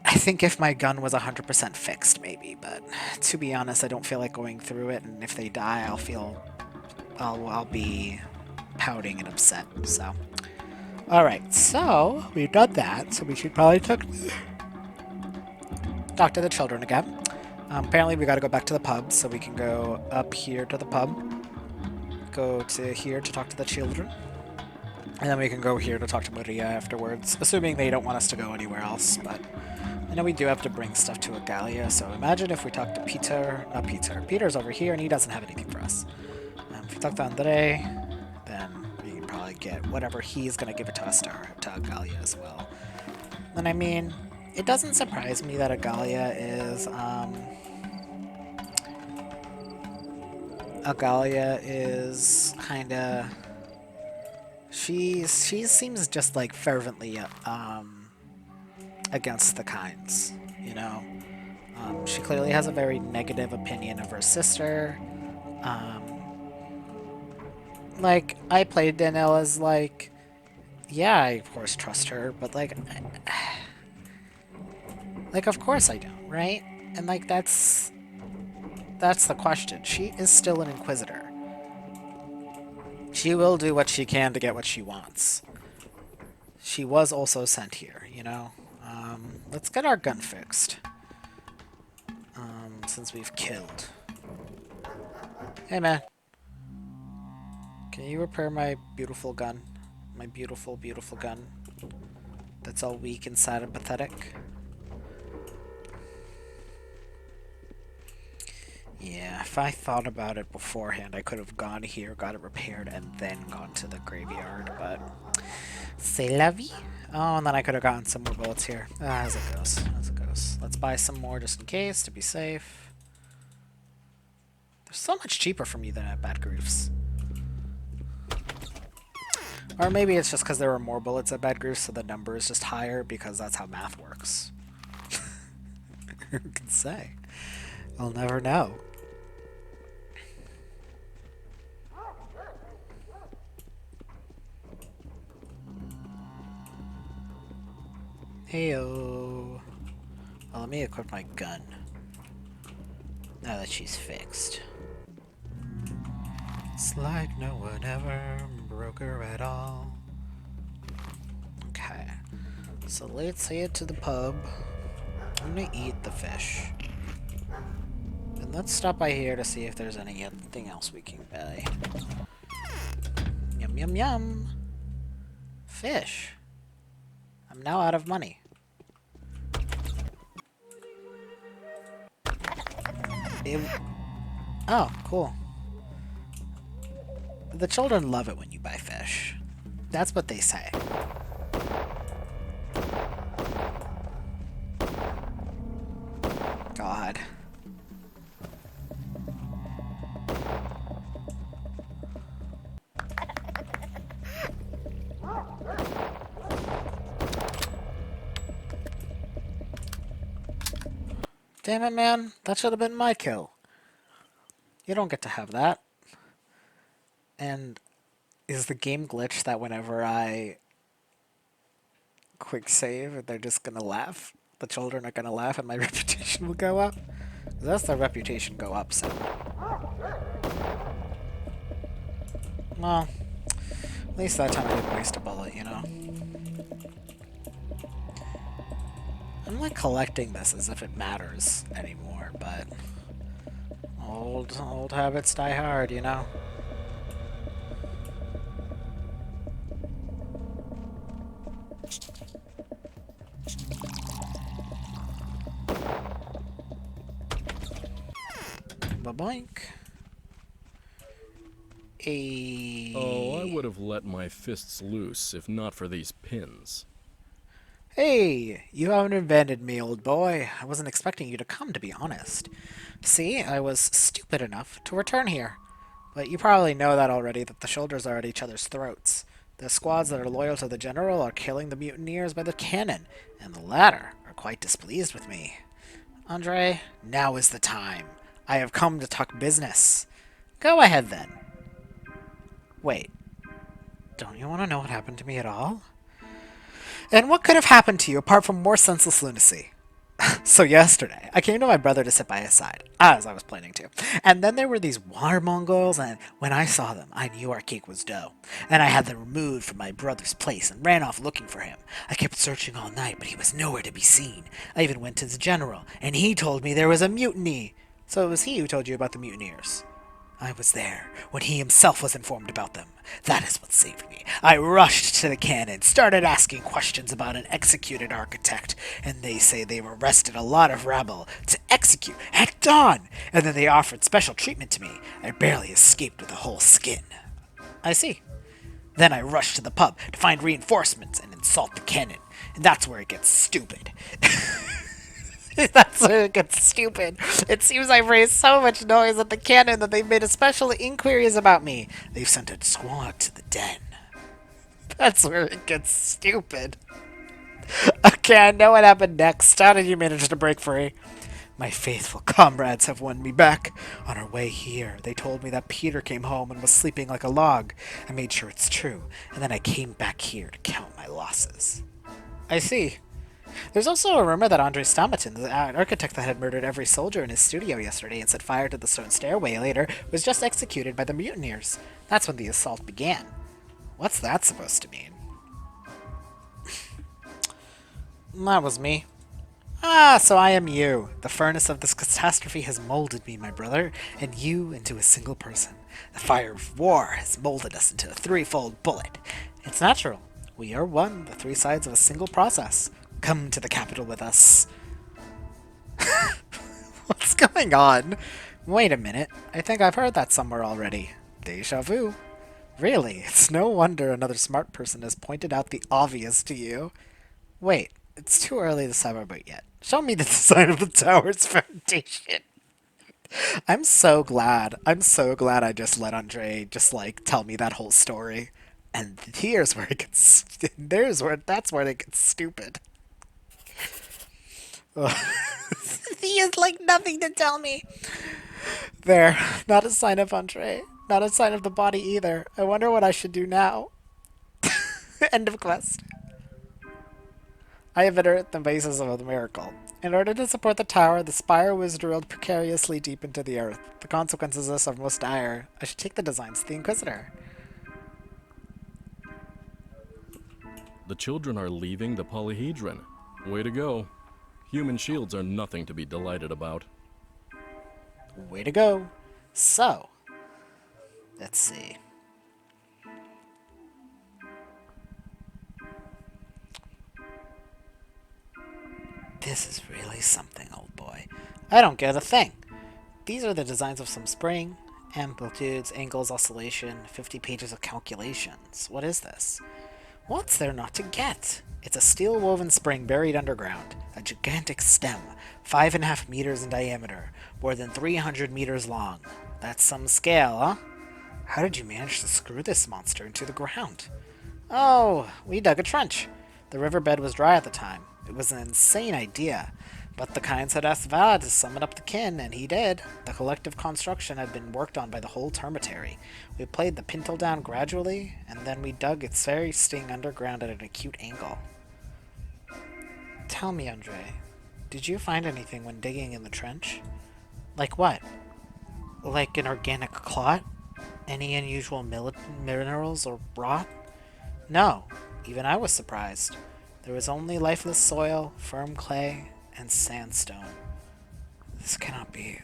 I think if my gun was 100% fixed, maybe. But to be honest, I don't feel like going through it. And if they die, I'll feel... I'll be pouting and upset. So... Alright, so we've done that. So we should probably talk to the children again. Apparently we gotta go back to the pub, so we can go up here to the pub. Go to here to talk to the children. And then we can go here to talk to Maria afterwards, assuming they don't want us to go anywhere else, but I know we do have to bring stuff to Agalia, so imagine if we talk to Peter, not Peter, Peter's over here and he doesn't have anything for us. If we talk to Andre, then we can probably get whatever he's gonna give it to us to Agalia as well. And I mean, it doesn't surprise me that Agalia is kinda... She seems just like fervently against the kinds, you know? She clearly has a very negative opinion of her sister. Like, I played Danielle as like, yeah, I of course trust her, but like, of course I don't, right? And like, that's the question. She is still an Inquisitor. She will do what she can to get what she wants. She was also sent here, you know? Let's get our gun fixed. Since we've killed. Hey, man. Can you repair my beautiful gun? My beautiful, beautiful gun. That's all weak and sad and pathetic. Yeah, if I thought about it beforehand, I could have gone here, got it repaired, and then gone to the graveyard, but... C'est la vie. Oh, and then I could have gotten some more bullets here. As it goes, as it goes. Let's buy some more just in case, to be safe. They're so much cheaper for me than at Bad Groofs. Or maybe it's just because there were more bullets at Bad Groofs, so the number is just higher, because that's how math works. Who can say? I'll never know. Heyo. Well, let me equip my gun. Now that she's fixed. It's like no one ever broke her at all. Okay. So let's head to the pub. I'm gonna eat the fish. And let's stop by here to see if there's anything else we can buy. Yum yum yum. Fish. I'm now out of money. Oh, cool. The children love it when you buy fish. That's what they say. God. Damn it, man. That should have been my kill. You don't get to have that. And is the game glitched that whenever I quick save, they're just gonna laugh? The children are gonna laugh and my reputation will go up? That's the reputation go up sound. Well, at least that time I didn't waste a bullet, you know? I'm like collecting this as if it matters anymore, but Old habits die hard, you know? Ba-boink. Oh, I would have let my fists loose if not for these pins. Hey, you haven't abandoned me, old boy. I wasn't expecting you to come, to be honest. See, I was stupid enough to return here. But you probably know that already, that the shoulders are at each other's throats. The squads that are loyal to the general are killing the mutineers by the cannon, and the latter are quite displeased with me. Andre, now is the time. I have come to talk business. Go ahead then. Wait, don't you want to know what happened to me at all? And what could have happened to you apart from more senseless lunacy? So yesterday, I came to my brother to sit by his side, as I was planning to. And then there were these water Mongols, and when I saw them, I knew our cake was dough. And I had them removed from my brother's place and ran off looking for him. I kept searching all night, but he was nowhere to be seen. I even went to the general, and he told me there was a mutiny. So it was he who told you about the mutineers. I was there when he himself was informed about them. That is what saved me. I rushed to the cannon, started asking questions about an executed architect, and they say they've arrested a lot of rabble to execute at dawn, and then they offered special treatment to me. I barely escaped with a whole skin. I see. Then I rushed to the pub to find reinforcements and insult the cannon, and that's where it gets stupid. That's where it gets stupid. It seems I've raised so much noise at the cannon that they've made special inquiries about me. They've sent a squad to the den. That's where it gets stupid. Okay, I know what happened next. How did you manage to break free? My faithful comrades have won me back. On our way here, they told me that Peter came home and was sleeping like a log. I made sure it's true, and then I came back here to count my losses. I see. There's also a rumor that Andrei Stomatin, the architect that had murdered every soldier in his studio yesterday and set fire to the stone stairway later, was just executed by the mutineers. That's when the assault began. What's that supposed to mean? That was me. Ah, so I am you. The furnace of this catastrophe has molded me, my brother, and you into a single person. The fire of war has molded us into a threefold bullet. It's natural. We are one, the three sides of a single process. Come to the capital with us. What's going on? Wait a minute. I think I've heard that somewhere already. Deja vu. Really, it's no wonder another smart person has pointed out the obvious to you. Wait, it's too early to celebrate yet. Show me the design of the tower's foundation. I'm so glad. I'm so glad I just let Andre just like tell me that whole story. And here's where it gets. That's where it gets stupid. He has like nothing to tell me. There, not a sign of Andre. Not a sign of the body either. I wonder what I should do now. End of quest. I have unearthed the basis of the miracle. In order to support the tower, the spire was drilled precariously deep into the earth. The consequences of this are most dire. I should take the designs to the Inquisitor. The children are leaving the polyhedron. Way to go. Human shields are nothing to be delighted about. Way to go. So, let's see. This is really something, old boy. I don't get a thing. These are the designs of some spring, amplitudes, angles, oscillation, 50 pages of calculations. What is this? What's there not to get? It's a steel-woven spring buried underground, a gigantic stem, 5.5 meters in diameter, more than 300 meters long. That's some scale, huh? How did you manage to screw this monster into the ground? Oh, we dug a trench. The riverbed was dry at the time. It was an insane idea, but the Kynes had asked Vala to summon up the kin, and he did. The collective construction had been worked on by the whole termitary. We played the pintle down gradually, and then we dug its very sting underground at an acute angle. Tell me, Andre, did you find anything when digging in the trench? Like what? Like an organic clot? Any unusual minerals or rot? No, even I was surprised. There was only lifeless soil, firm clay, and sandstone. This cannot be.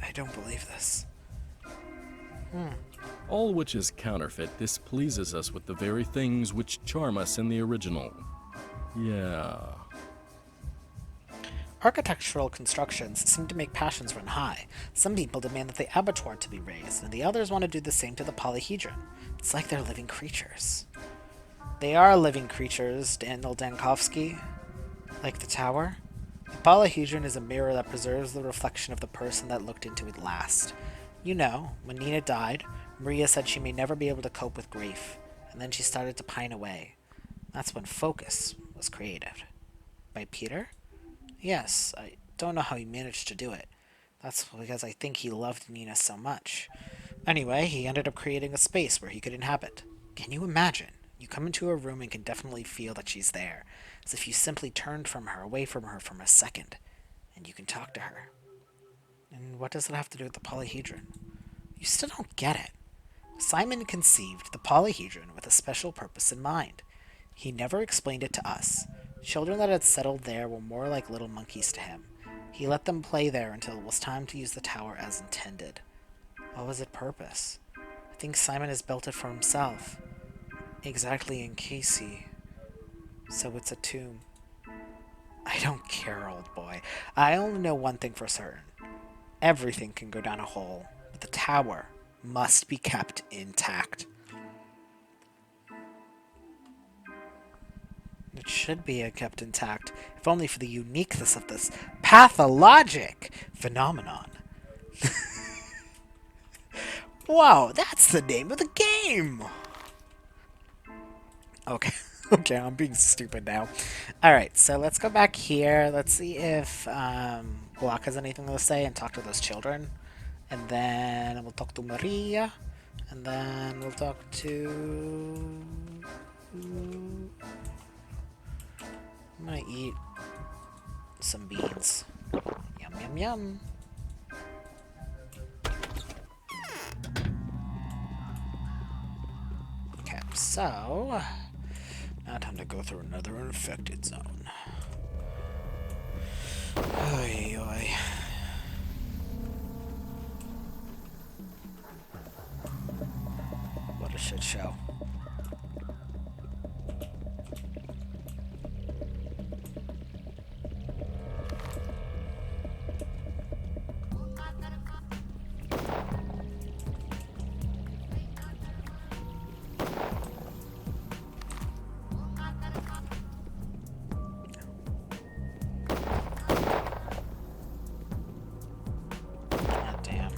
I don't believe this. All which is counterfeit displeases us with the very things which charm us in the original. Yeah. Architectural constructions seem to make passions run high. Some people demand that the abattoir to be raised, and the others want to do the same to the polyhedron. It's like they're living creatures. They are living creatures, Daniel Dankovsky. Like the tower. The polyhedron is a mirror that preserves the reflection of the person that looked into it last. You know, when Nina died, Maria said she may never be able to cope with grief, and then she started to pine away. That's when Focus was created. By Peter? Yes, I don't know how he managed to do it. That's because I think he loved Nina so much. Anyway, he ended up creating a space where he could inhabit. Can you imagine? You come into a room and can definitely feel that she's there, as if you simply turned from her, away from her for a second, and you can talk to her. And what does it have to do with the polyhedron? You still don't get it. Simon conceived the polyhedron with a special purpose in mind. He never explained it to us. Children that had settled there were more like little monkeys to him. He let them play there until it was time to use the tower as intended. What was its purpose? I think Simon has built it for himself. Exactly in case he... So it's a tomb. I don't care, old boy. I only know one thing for certain. Everything can go down a hole, but the tower must be kept intact. It should be kept intact, if only for the uniqueness of this pathologic phenomenon. Wow, that's the name of the game! Okay, okay, I'm being stupid now. Alright, so let's go back here. Let's see if Block has anything to say and talk to those children. And then we'll talk to Maria. And then we'll talk to... I'm gonna eat some beans. Yum, yum, yum. Okay, so... now time to go through another infected zone. Oy, oy. What a shit show. God damn.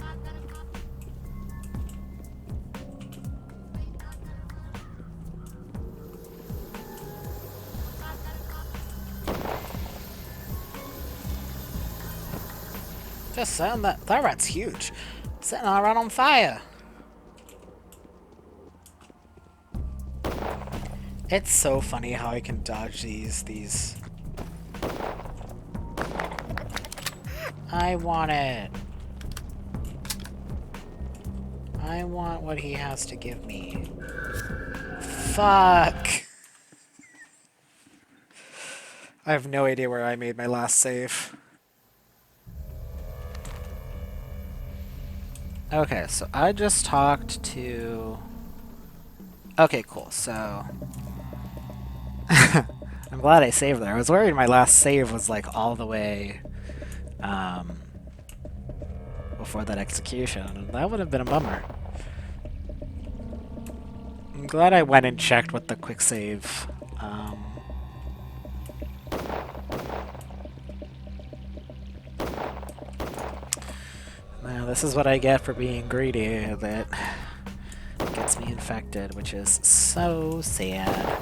Just saying that rat's huge. Setting all right on fire. It's so funny how I can dodge these. I want it. I want what he has to give me. Fuck. I have no idea where I made my last save. Okay, so I just talked to... Okay, cool, so... I'm glad I saved there. I was worried my last save was like all the way before that execution, and that would have been a bummer. I'm glad I went and checked what the quick save. Now this is what I get for being greedy. That gets me infected, which is so sad.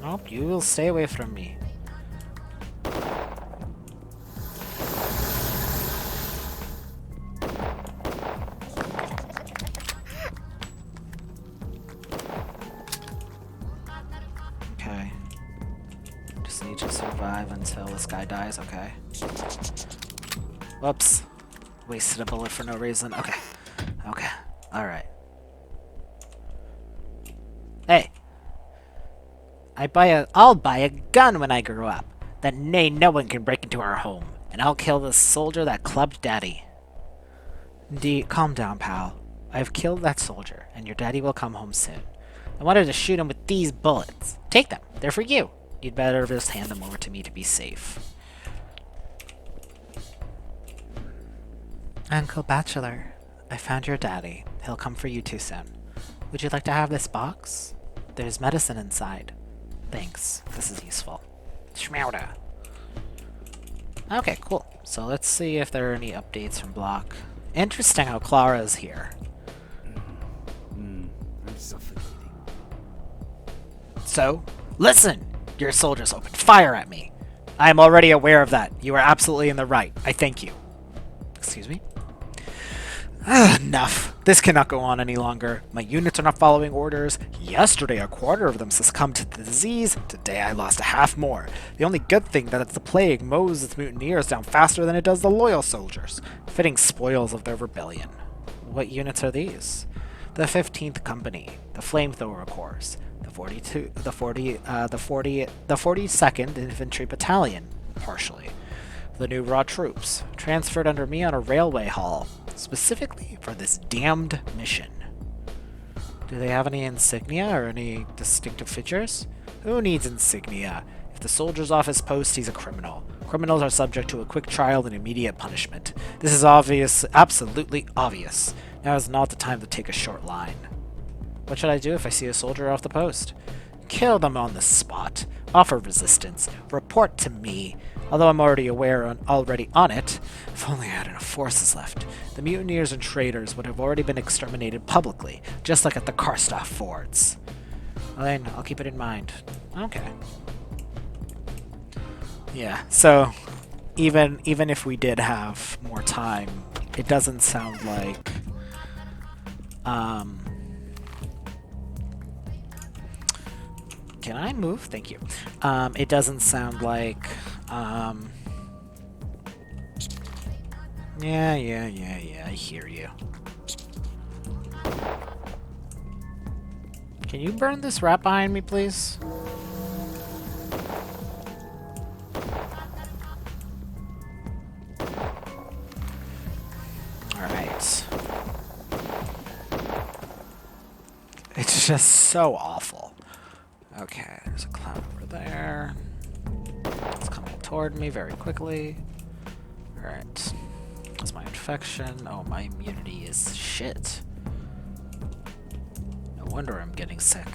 Nope, you will stay away from me. Okay. Just need to survive until this guy dies, okay. Whoops. Wasted a bullet for no reason. Okay. Okay. Alright. Hey! I'll buy a gun when I grow up. Then no one can break into our home, and I'll kill the soldier that clubbed Daddy. Calm down, pal. I've killed that soldier, and your daddy will come home soon. I wanted to shoot him with these bullets. Take them. They're for you. You'd better just hand them over to me to be safe. Uncle Bachelor, I found your daddy. He'll come for you too soon. Would you like to have this box? There's medicine inside. Thanks. This is useful. Schmauda. Okay, cool. So let's see if there are any updates from Block. Interesting how Clara's here. I'm suffocating. So, listen! Your soldiers opened fire at me. I am already aware of that. You are absolutely in the right. I thank you. Excuse me? Enough. This cannot go on any longer. My units are not following orders. Yesterday, a quarter of them succumbed to the disease. Today, I lost a half more. The only good thing that it's the plague mows its mutineers down faster than it does the loyal soldiers. Fitting spoils of their rebellion. What units are these? The 15th Company, the Flamethrower Corps, the 42nd Infantry Battalion, partially. The new raw troops, transferred under me on a railway haul, specifically for this damned mission. Do they have any insignia or any distinctive features? Who needs insignia? If the soldier's off his post, he's a criminal. Criminals are subject to a quick trial and immediate punishment. This is obvious, absolutely obvious. Now is not the time to take a short line. What should I do if I see a soldier off the post? Kill them on the spot. Offer resistance. Report to me. Although I'm already on it, if only I had enough forces left. The mutineers and traitors would have already been exterminated publicly, just like at the Karstoff fords. Then I'll keep it in mind. Okay. Yeah, so even if we did have more time, it doesn't sound like can I move? Thank you. It doesn't sound like yeah, I hear you. Can you burn this rat behind me, please? Alright. It's just so awful. Okay, there's a cloud over there. It's coming toward me very quickly. Alright. That's my infection. Oh, my immunity is shit. No wonder I'm getting sick.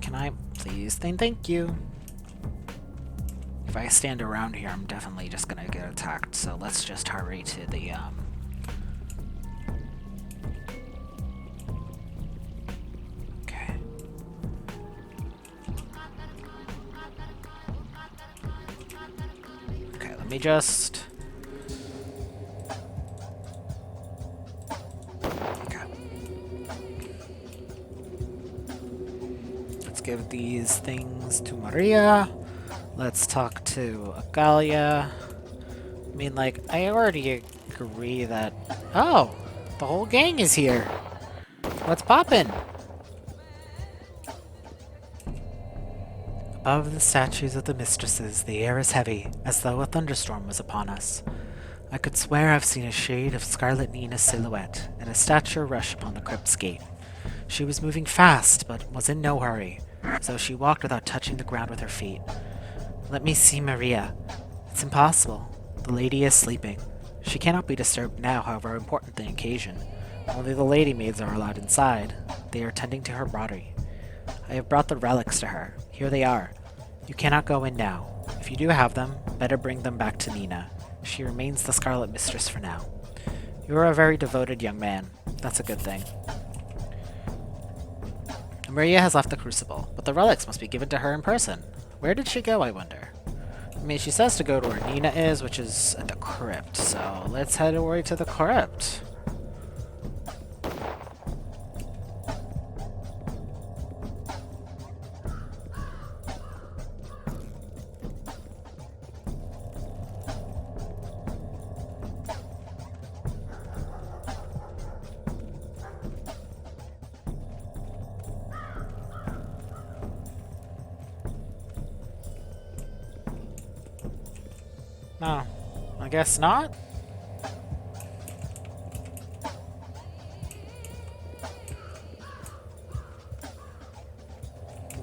Can I please? Thank you. If I stand around here, I'm definitely just gonna get attacked, so let's just hurry to the, Okay. Okay, let me just... Okay. Let's give these things to Maria. Let's talk to Agalia. I mean, like, I already agree that... Oh! The whole gang is here! What's poppin'? Above the statues of the mistresses, the air is heavy, as though a thunderstorm was upon us. I could swear I've seen a shade of Scarlet Nina's silhouette, and a stature rush upon the crypt's gate. She was moving fast, but was in no hurry, so she walked without touching the ground with her feet. Let me see Maria. It's impossible. The lady is sleeping. She cannot be disturbed now, however important the occasion. Only the lady maids are allowed inside. They are tending to her body. I have brought the relics to her. Here they are. You cannot go in now. If you do have them, better bring them back to Nina. She remains the Scarlet Mistress for now. You are a very devoted young man. That's a good thing. Maria has left the Crucible, but the relics must be given to her in person. Where did she go, I wonder? I mean, she says to go to where Nina is, which is at the crypt, so let's head away to the crypt. No, I guess not.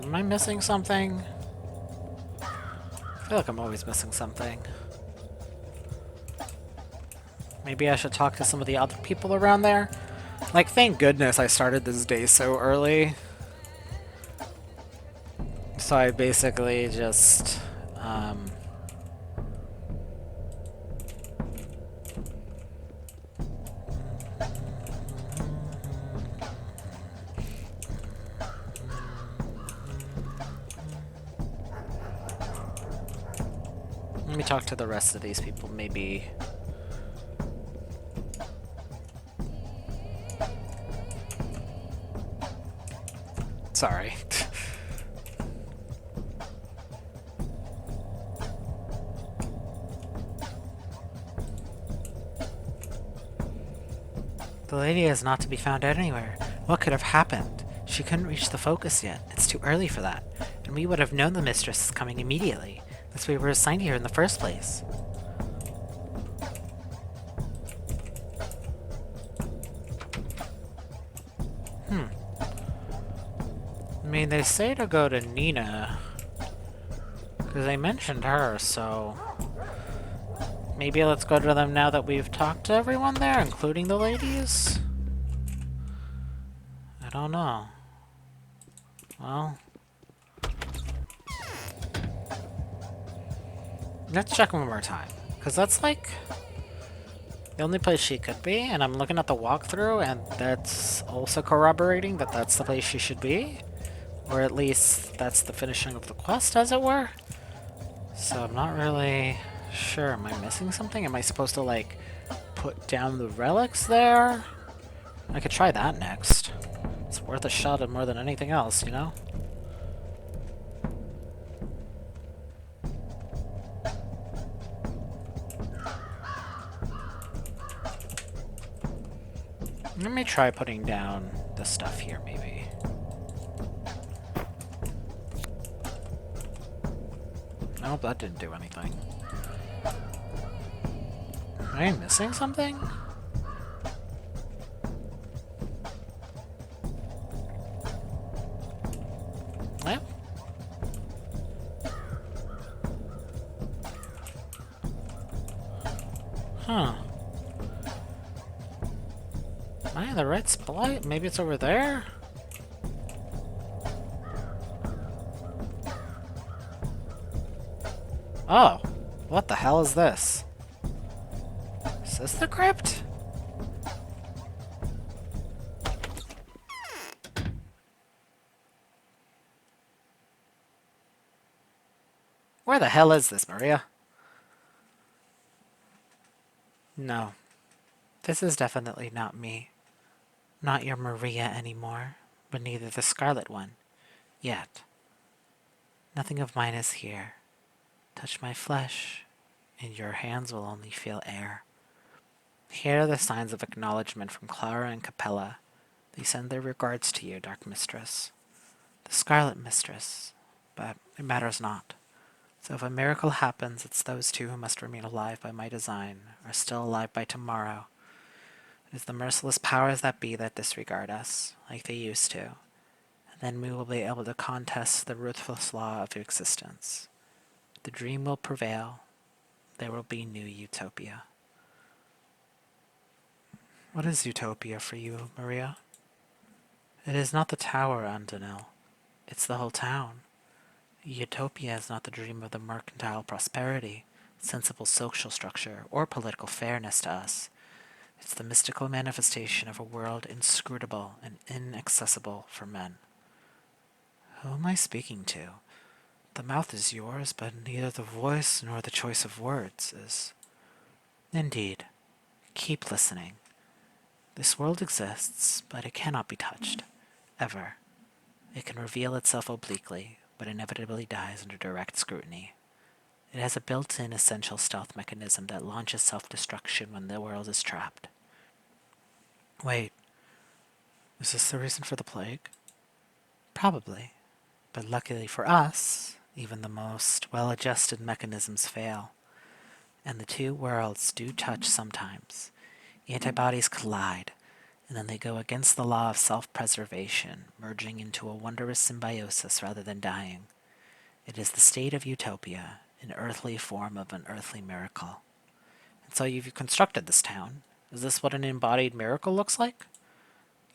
Am I missing something? I feel like I'm always missing something. Maybe I should talk to some of the other people around there? Like, thank goodness I started this day so early. So I basically just, let me talk to the rest of these people, maybe. Sorry. The lady is not to be found anywhere. What could have happened? She couldn't reach the focus yet. It's too early for that. And we would have known the mistress is coming immediately. That's why we were assigned here in the first place. I mean, they say to go to Nina. Because they mentioned her, so... Maybe let's go to them now that we've talked to everyone there, including the ladies? I don't know. Well... Let's check one more time. Because that's like... the only place she could be, and I'm looking at the walkthrough, and that's also corroborating that that's the place she should be. Or at least that's the finishing of the quest, as it were. So I'm not really sure. Am I missing something? Am I supposed to, like, put down the relics there? I could try that next. It's worth a shot more than anything else, you know? Let me try putting down the stuff here, maybe. Nope, that didn't do anything. Am I missing something? Yep. Huh. Am I in the right spot? Maybe it's over there? Oh, what the hell is this? Is this the crypt? Where the hell is this, Maria? No, this is definitely not me. Not your Maria anymore, but neither the Scarlet One. Yet. Nothing of mine is here. Touch my flesh, and your hands will only feel air. Here are the signs of acknowledgement from Clara and Capella. They send their regards to you, Dark Mistress. The Scarlet Mistress, but it matters not. So if a miracle happens, it's those two who must remain alive by my design, are still alive by tomorrow. It is the merciless powers that be that disregard us, like they used to. And then we will be able to contest the ruthless law of existence. The dream will prevail. There will be new utopia. What is utopia for you, Maria? It is not the tower, Antonel. It's the whole town. Utopia is not the dream of the mercantile prosperity, sensible social structure, or political fairness to us. It's the mystical manifestation of a world inscrutable and inaccessible for men. Who am I speaking to? The mouth is yours, but neither the voice nor the choice of words is. Indeed. Keep listening. This world exists, but it cannot be touched. Ever. It can reveal itself obliquely, but inevitably dies under direct scrutiny. It has a built-in essential stealth mechanism that launches self-destruction when the world is trapped. Wait. Is this the reason for the plague? Probably. But luckily for us, even the most well-adjusted mechanisms fail. And the two worlds do touch sometimes. Antibodies collide, and then they go against the law of self-preservation, merging into a wondrous symbiosis rather than dying. It is the state of utopia, an earthly form of an earthly miracle. And so you've constructed this town. Is this what an embodied miracle looks like?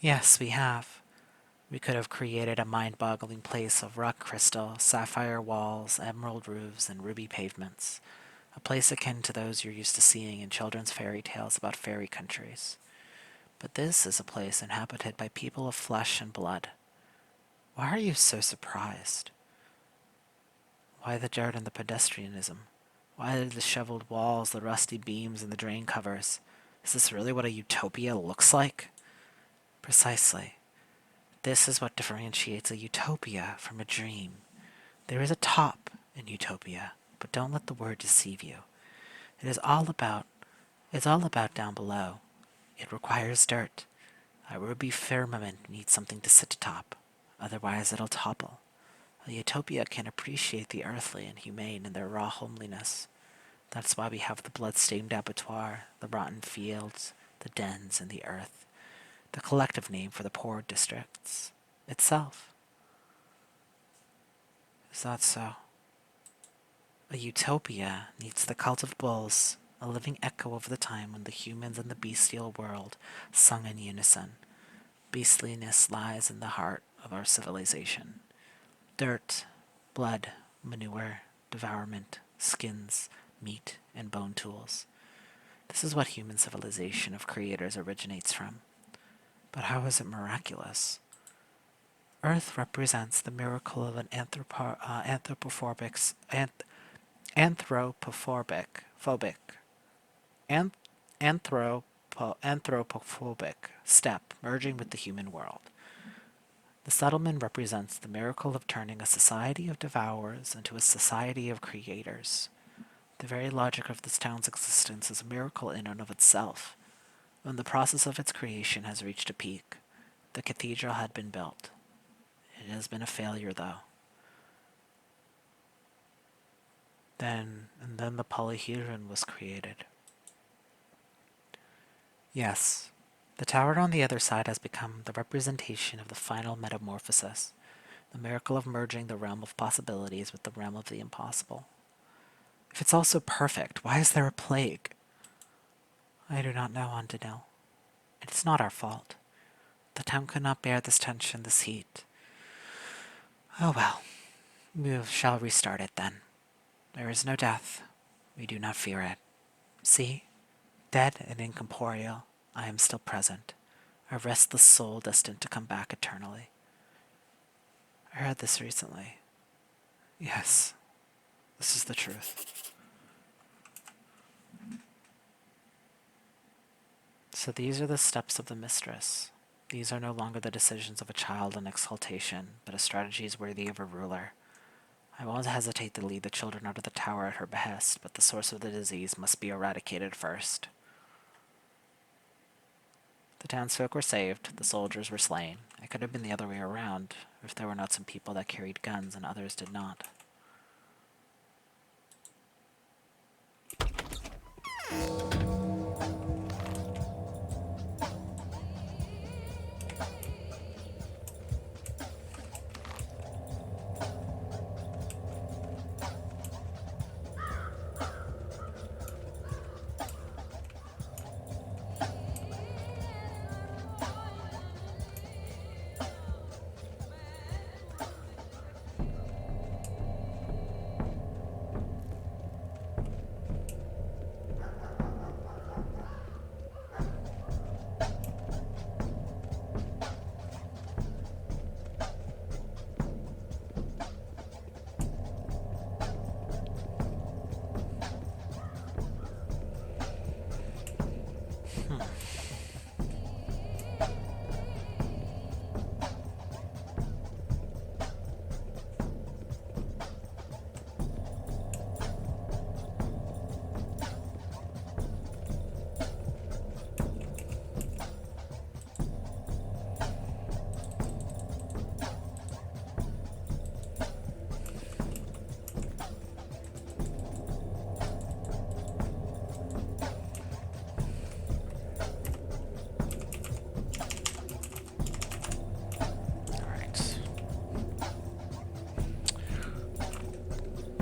Yes, we have. We could have created a mind-boggling place of rock crystal, sapphire walls, emerald roofs, and ruby pavements. A place akin to those you're used to seeing in children's fairy tales about fairy countries. But this is a place inhabited by people of flesh and blood. Why are you so surprised? Why the dirt and the pedestrianism? Why the disheveled walls, the rusty beams, and the drain covers? Is this really what a utopia looks like? Precisely. This is what differentiates a utopia from a dream. There is a top in utopia, but don't let the word deceive you. It's all about down below. It requires dirt. A ruby firmament needs something to sit atop, otherwise it'll topple. A utopia can appreciate the earthly and humane in their raw homeliness. That's why we have the blood-stained abattoir, the rotten fields, the dens, and the earth. The collective name for the poor districts itself. Is that so? A utopia needs the cult of bulls, a living echo of the time when the humans and the bestial world sung in unison. Beastliness lies in the heart of our civilization. Dirt, blood, manure, devourment, skins, meat, and bone tools. This is what human civilization of creators originates from. But how is it miraculous? Earth represents the miracle of an anthropophobic steppe merging with the human world. The settlement represents the miracle of turning a society of devourers into a society of creators. The very logic of this town's existence is a miracle in and of itself. When the process of its creation has reached a peak, the cathedral had been built. It has been a failure, though. Then the polyhedron was created. Yes, the tower on the other side has become the representation of the final metamorphosis, the miracle of merging the realm of possibilities with the realm of the impossible. If it's all so perfect, why is there a plague? I do not know, Andanil. It is not our fault. The town could not bear this tension, this heat. Oh well, we shall restart it then. There is no death. We do not fear it. See? Dead and incorporeal, I am still present, a restless soul destined to come back eternally. I heard this recently. Yes, this is the truth. So these are the steps of the mistress. These are no longer the decisions of a child in exaltation, but a strategies worthy of a ruler. I won't hesitate to lead the children out of the tower at her behest, but the source of the disease must be eradicated first. The townsfolk were saved, the soldiers were slain. It could have been the other way around, if there were not some people that carried guns and others did not.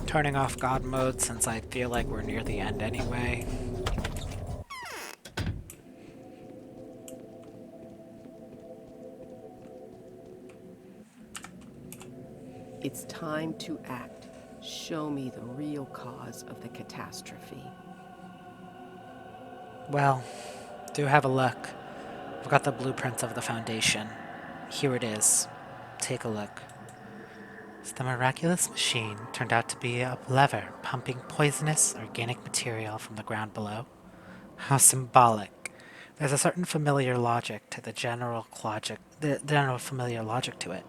turning off God mode since I feel like we're near the end anyway. It's time to act. Show me the real cause of the catastrophe. Well, do have a look. I've got the blueprints of the Foundation. Here it is. Take a look. So the miraculous machine turned out to be a lever pumping poisonous organic material from the ground below. How symbolic. There's a certain familiar logic to the general logic, the general familiar logic to it.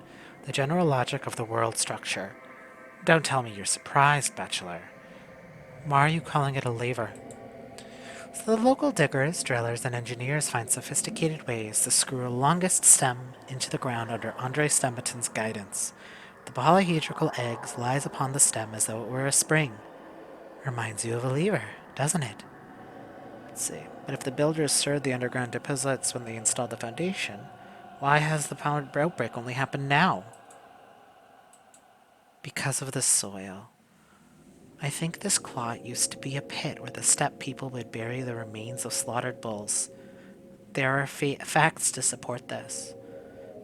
The general logic of the world structure. Don't tell me you're surprised, Bachelor. Why are you calling it a lever? So the local diggers, drillers, and engineers find sophisticated ways to screw a longest stem into the ground under Andre Stemmeton's guidance. The polyhedrical egg lies upon the stem as though it were a spring. Reminds you of a lever, doesn't it? Let's see. But if the builders stirred the underground deposits when they installed the foundation, why has the powered outbreak only happened now? Because of the soil. I think this clot used to be a pit where the steppe people would bury the remains of slaughtered bulls. There are facts to support this.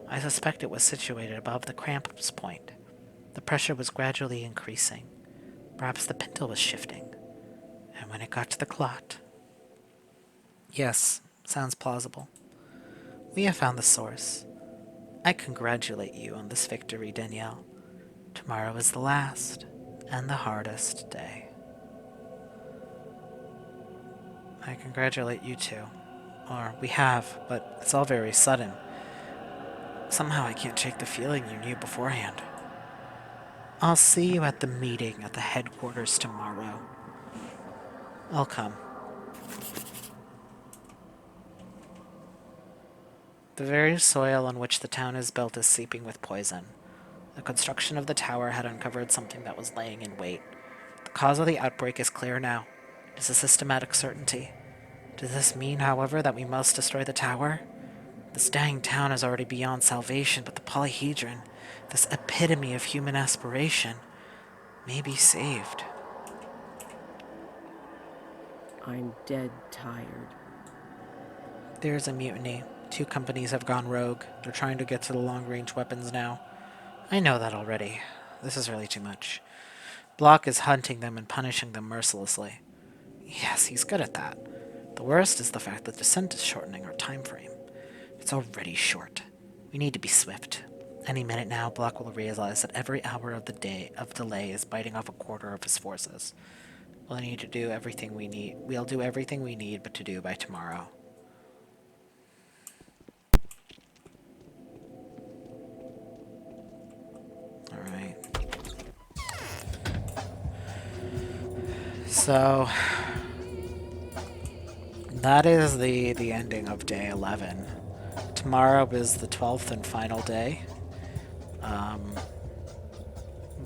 I suspect it was situated above the cramps point. The pressure was gradually increasing. Perhaps the pintle was shifting. And when it got to the clot... Yes, sounds plausible. We have found the source. I congratulate you on this victory, Danielle. Tomorrow is the last and the hardest day. I congratulate you too. Or we have, but it's all very sudden. Somehow I can't shake the feeling you knew beforehand. I'll see you at the meeting at the headquarters tomorrow. I'll come. The very soil on which the town is built is seeping with poison. The construction of the tower had uncovered something that was laying in wait. The cause of the outbreak is clear now. It is a systematic certainty. Does this mean, however, that we must destroy the tower? This dying town is already beyond salvation, but the polyhedron, this epitome of human aspiration, may be saved. I'm dead tired. There's a mutiny. 2 companies have gone rogue. They're trying to get to the long-range weapons now. I know that already. This is really too much. Block is hunting them and punishing them mercilessly. Yes, he's good at that. The worst is the fact that Descent is shortening our time frame. It's already short. We need to be swift. Any minute now, Block will realize that every hour of the day of delay is biting off a quarter of his forces. We'll need to do everything we need. We'll do everything we need but to do by tomorrow. Alright. So that is the ending of day 11. Tomorrow is the 12th and final day.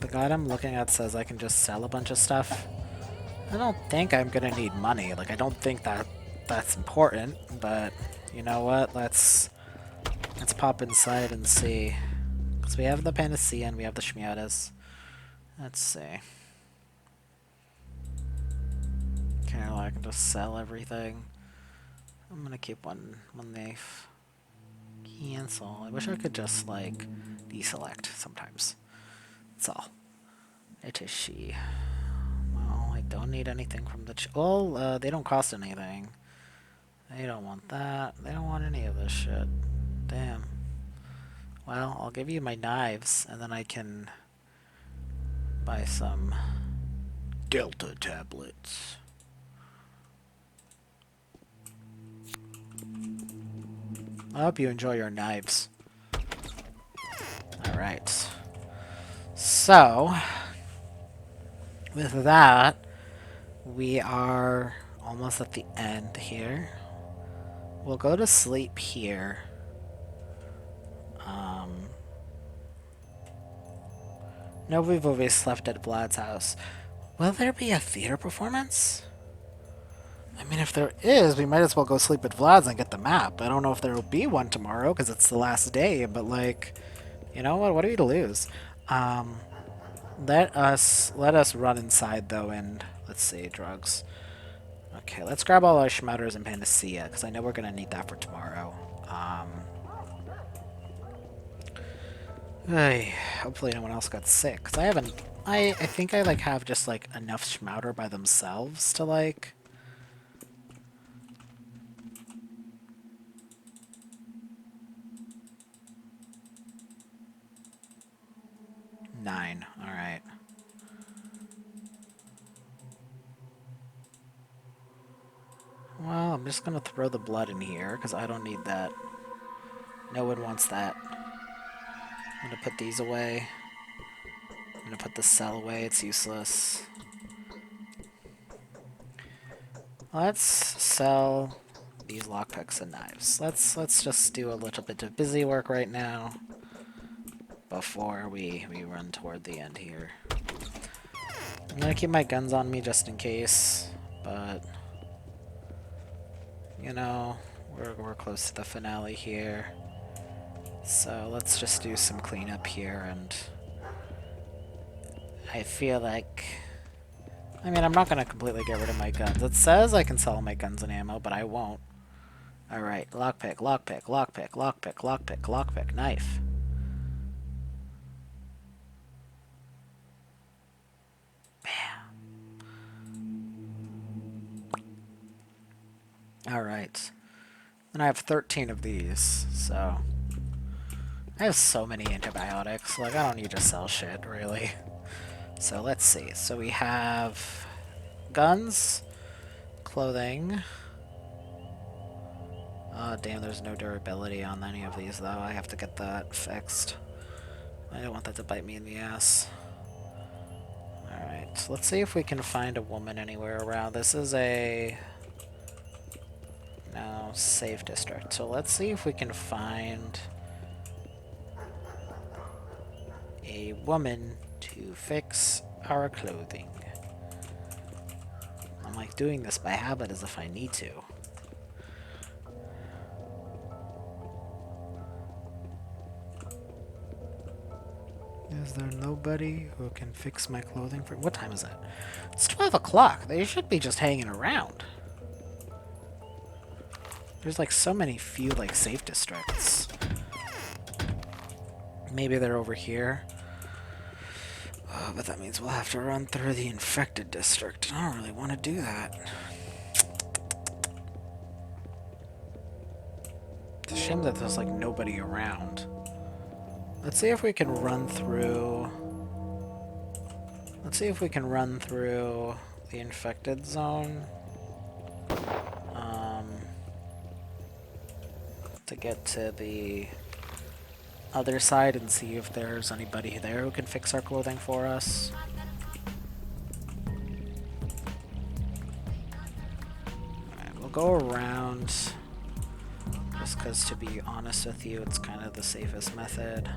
The guide I'm looking at says I can just sell a bunch of stuff. I don't think I'm gonna need money. Like, I don't think that's important, but you know what? Let's pop inside and see. Because we have the Panacea and we have the Shmiatas. Let's see. Okay, well, I can just sell everything. I'm gonna keep one knife. Cancel. I wish I could just, like, deselect sometimes. That's all. It is she. Well, I don't need anything from the... well, they don't cost anything. They don't want that. They don't want any of this shit. Damn. Well, I'll give you my knives, and then I can buy some Delta tablets. I hope you enjoy your knives. Alright. So, with that, we are almost at the end here. We'll go to sleep here. No, we've always slept at Vlad's house. Will there be a theater performance? I mean, if there is, we might as well go sleep at Vlad's and get the map. I don't know if there will be one tomorrow, because it's the last day, but, like, you know what? What are you to lose? Let us run inside though, and let's see, drugs. Okay, let's grab all our schmouters and panacea, because I know we're gonna need that for tomorrow. Ay, hopefully no one else got sick, because I haven't... I think I, like, have just, like, enough schmouter by themselves to, like... Nine, alright. Well, I'm just gonna throw the blood in here, because I don't need that. No one wants that. I'm gonna put these away. I'm gonna put the cell away, it's useless. Let's sell these lockpicks and knives. Let's just do a little bit of busy work right now before we run toward the end here. I'm gonna keep my guns on me just in case, but you know, we're close to the finale here. So let's just do some cleanup here, and I feel like... I mean, I'm not gonna completely get rid of my guns. It says I can sell my guns and ammo, but I won't. Alright, lockpick, lockpick, lockpick, lockpick, lockpick, lockpick, knife. Bam. Alright. And I have 13 of these, so... I have so many antibiotics, like I don't need to sell shit, really. So let's see. So we have guns, clothing. Oh damn, there's no durability on any of these though. I have to get that fixed. I don't want that to bite me in the ass. Alright, let's see if we can find a woman anywhere around. This is a... no, safe district. So let's see if we can find a woman to fix our clothing. I'm like doing this by habit as if I need to. Is there nobody who can fix my clothing for... What time is it? It's 12 o'clock. They should be just hanging around. There's like so many few like safe districts. Maybe they're over here. Oh, but that means we'll have to run through the infected district. I don't really want to do that. It's a shame that there's like nobody around. Let's see if we can run through... Let's see if we can run through the infected zone. To get to the other side and see if there's anybody there who can fix our clothing for us. Alright, we'll go around just because, to be honest with you, it's kind of the safest method.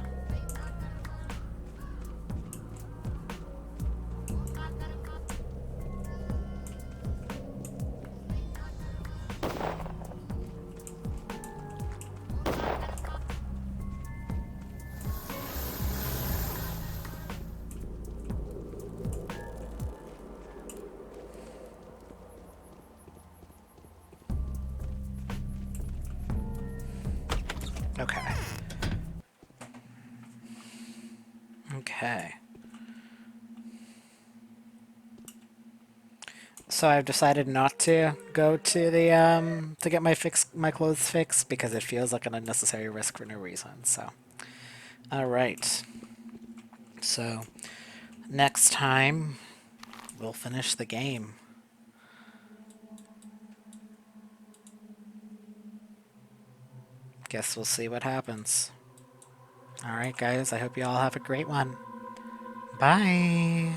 Okay. Okay. So I've decided not to go to the to get my clothes fixed because it feels like an unnecessary risk for no reason. So, all right. So next time we'll finish the game. Guess we'll see what happens. All right, guys. I hope you all have a great one. Bye.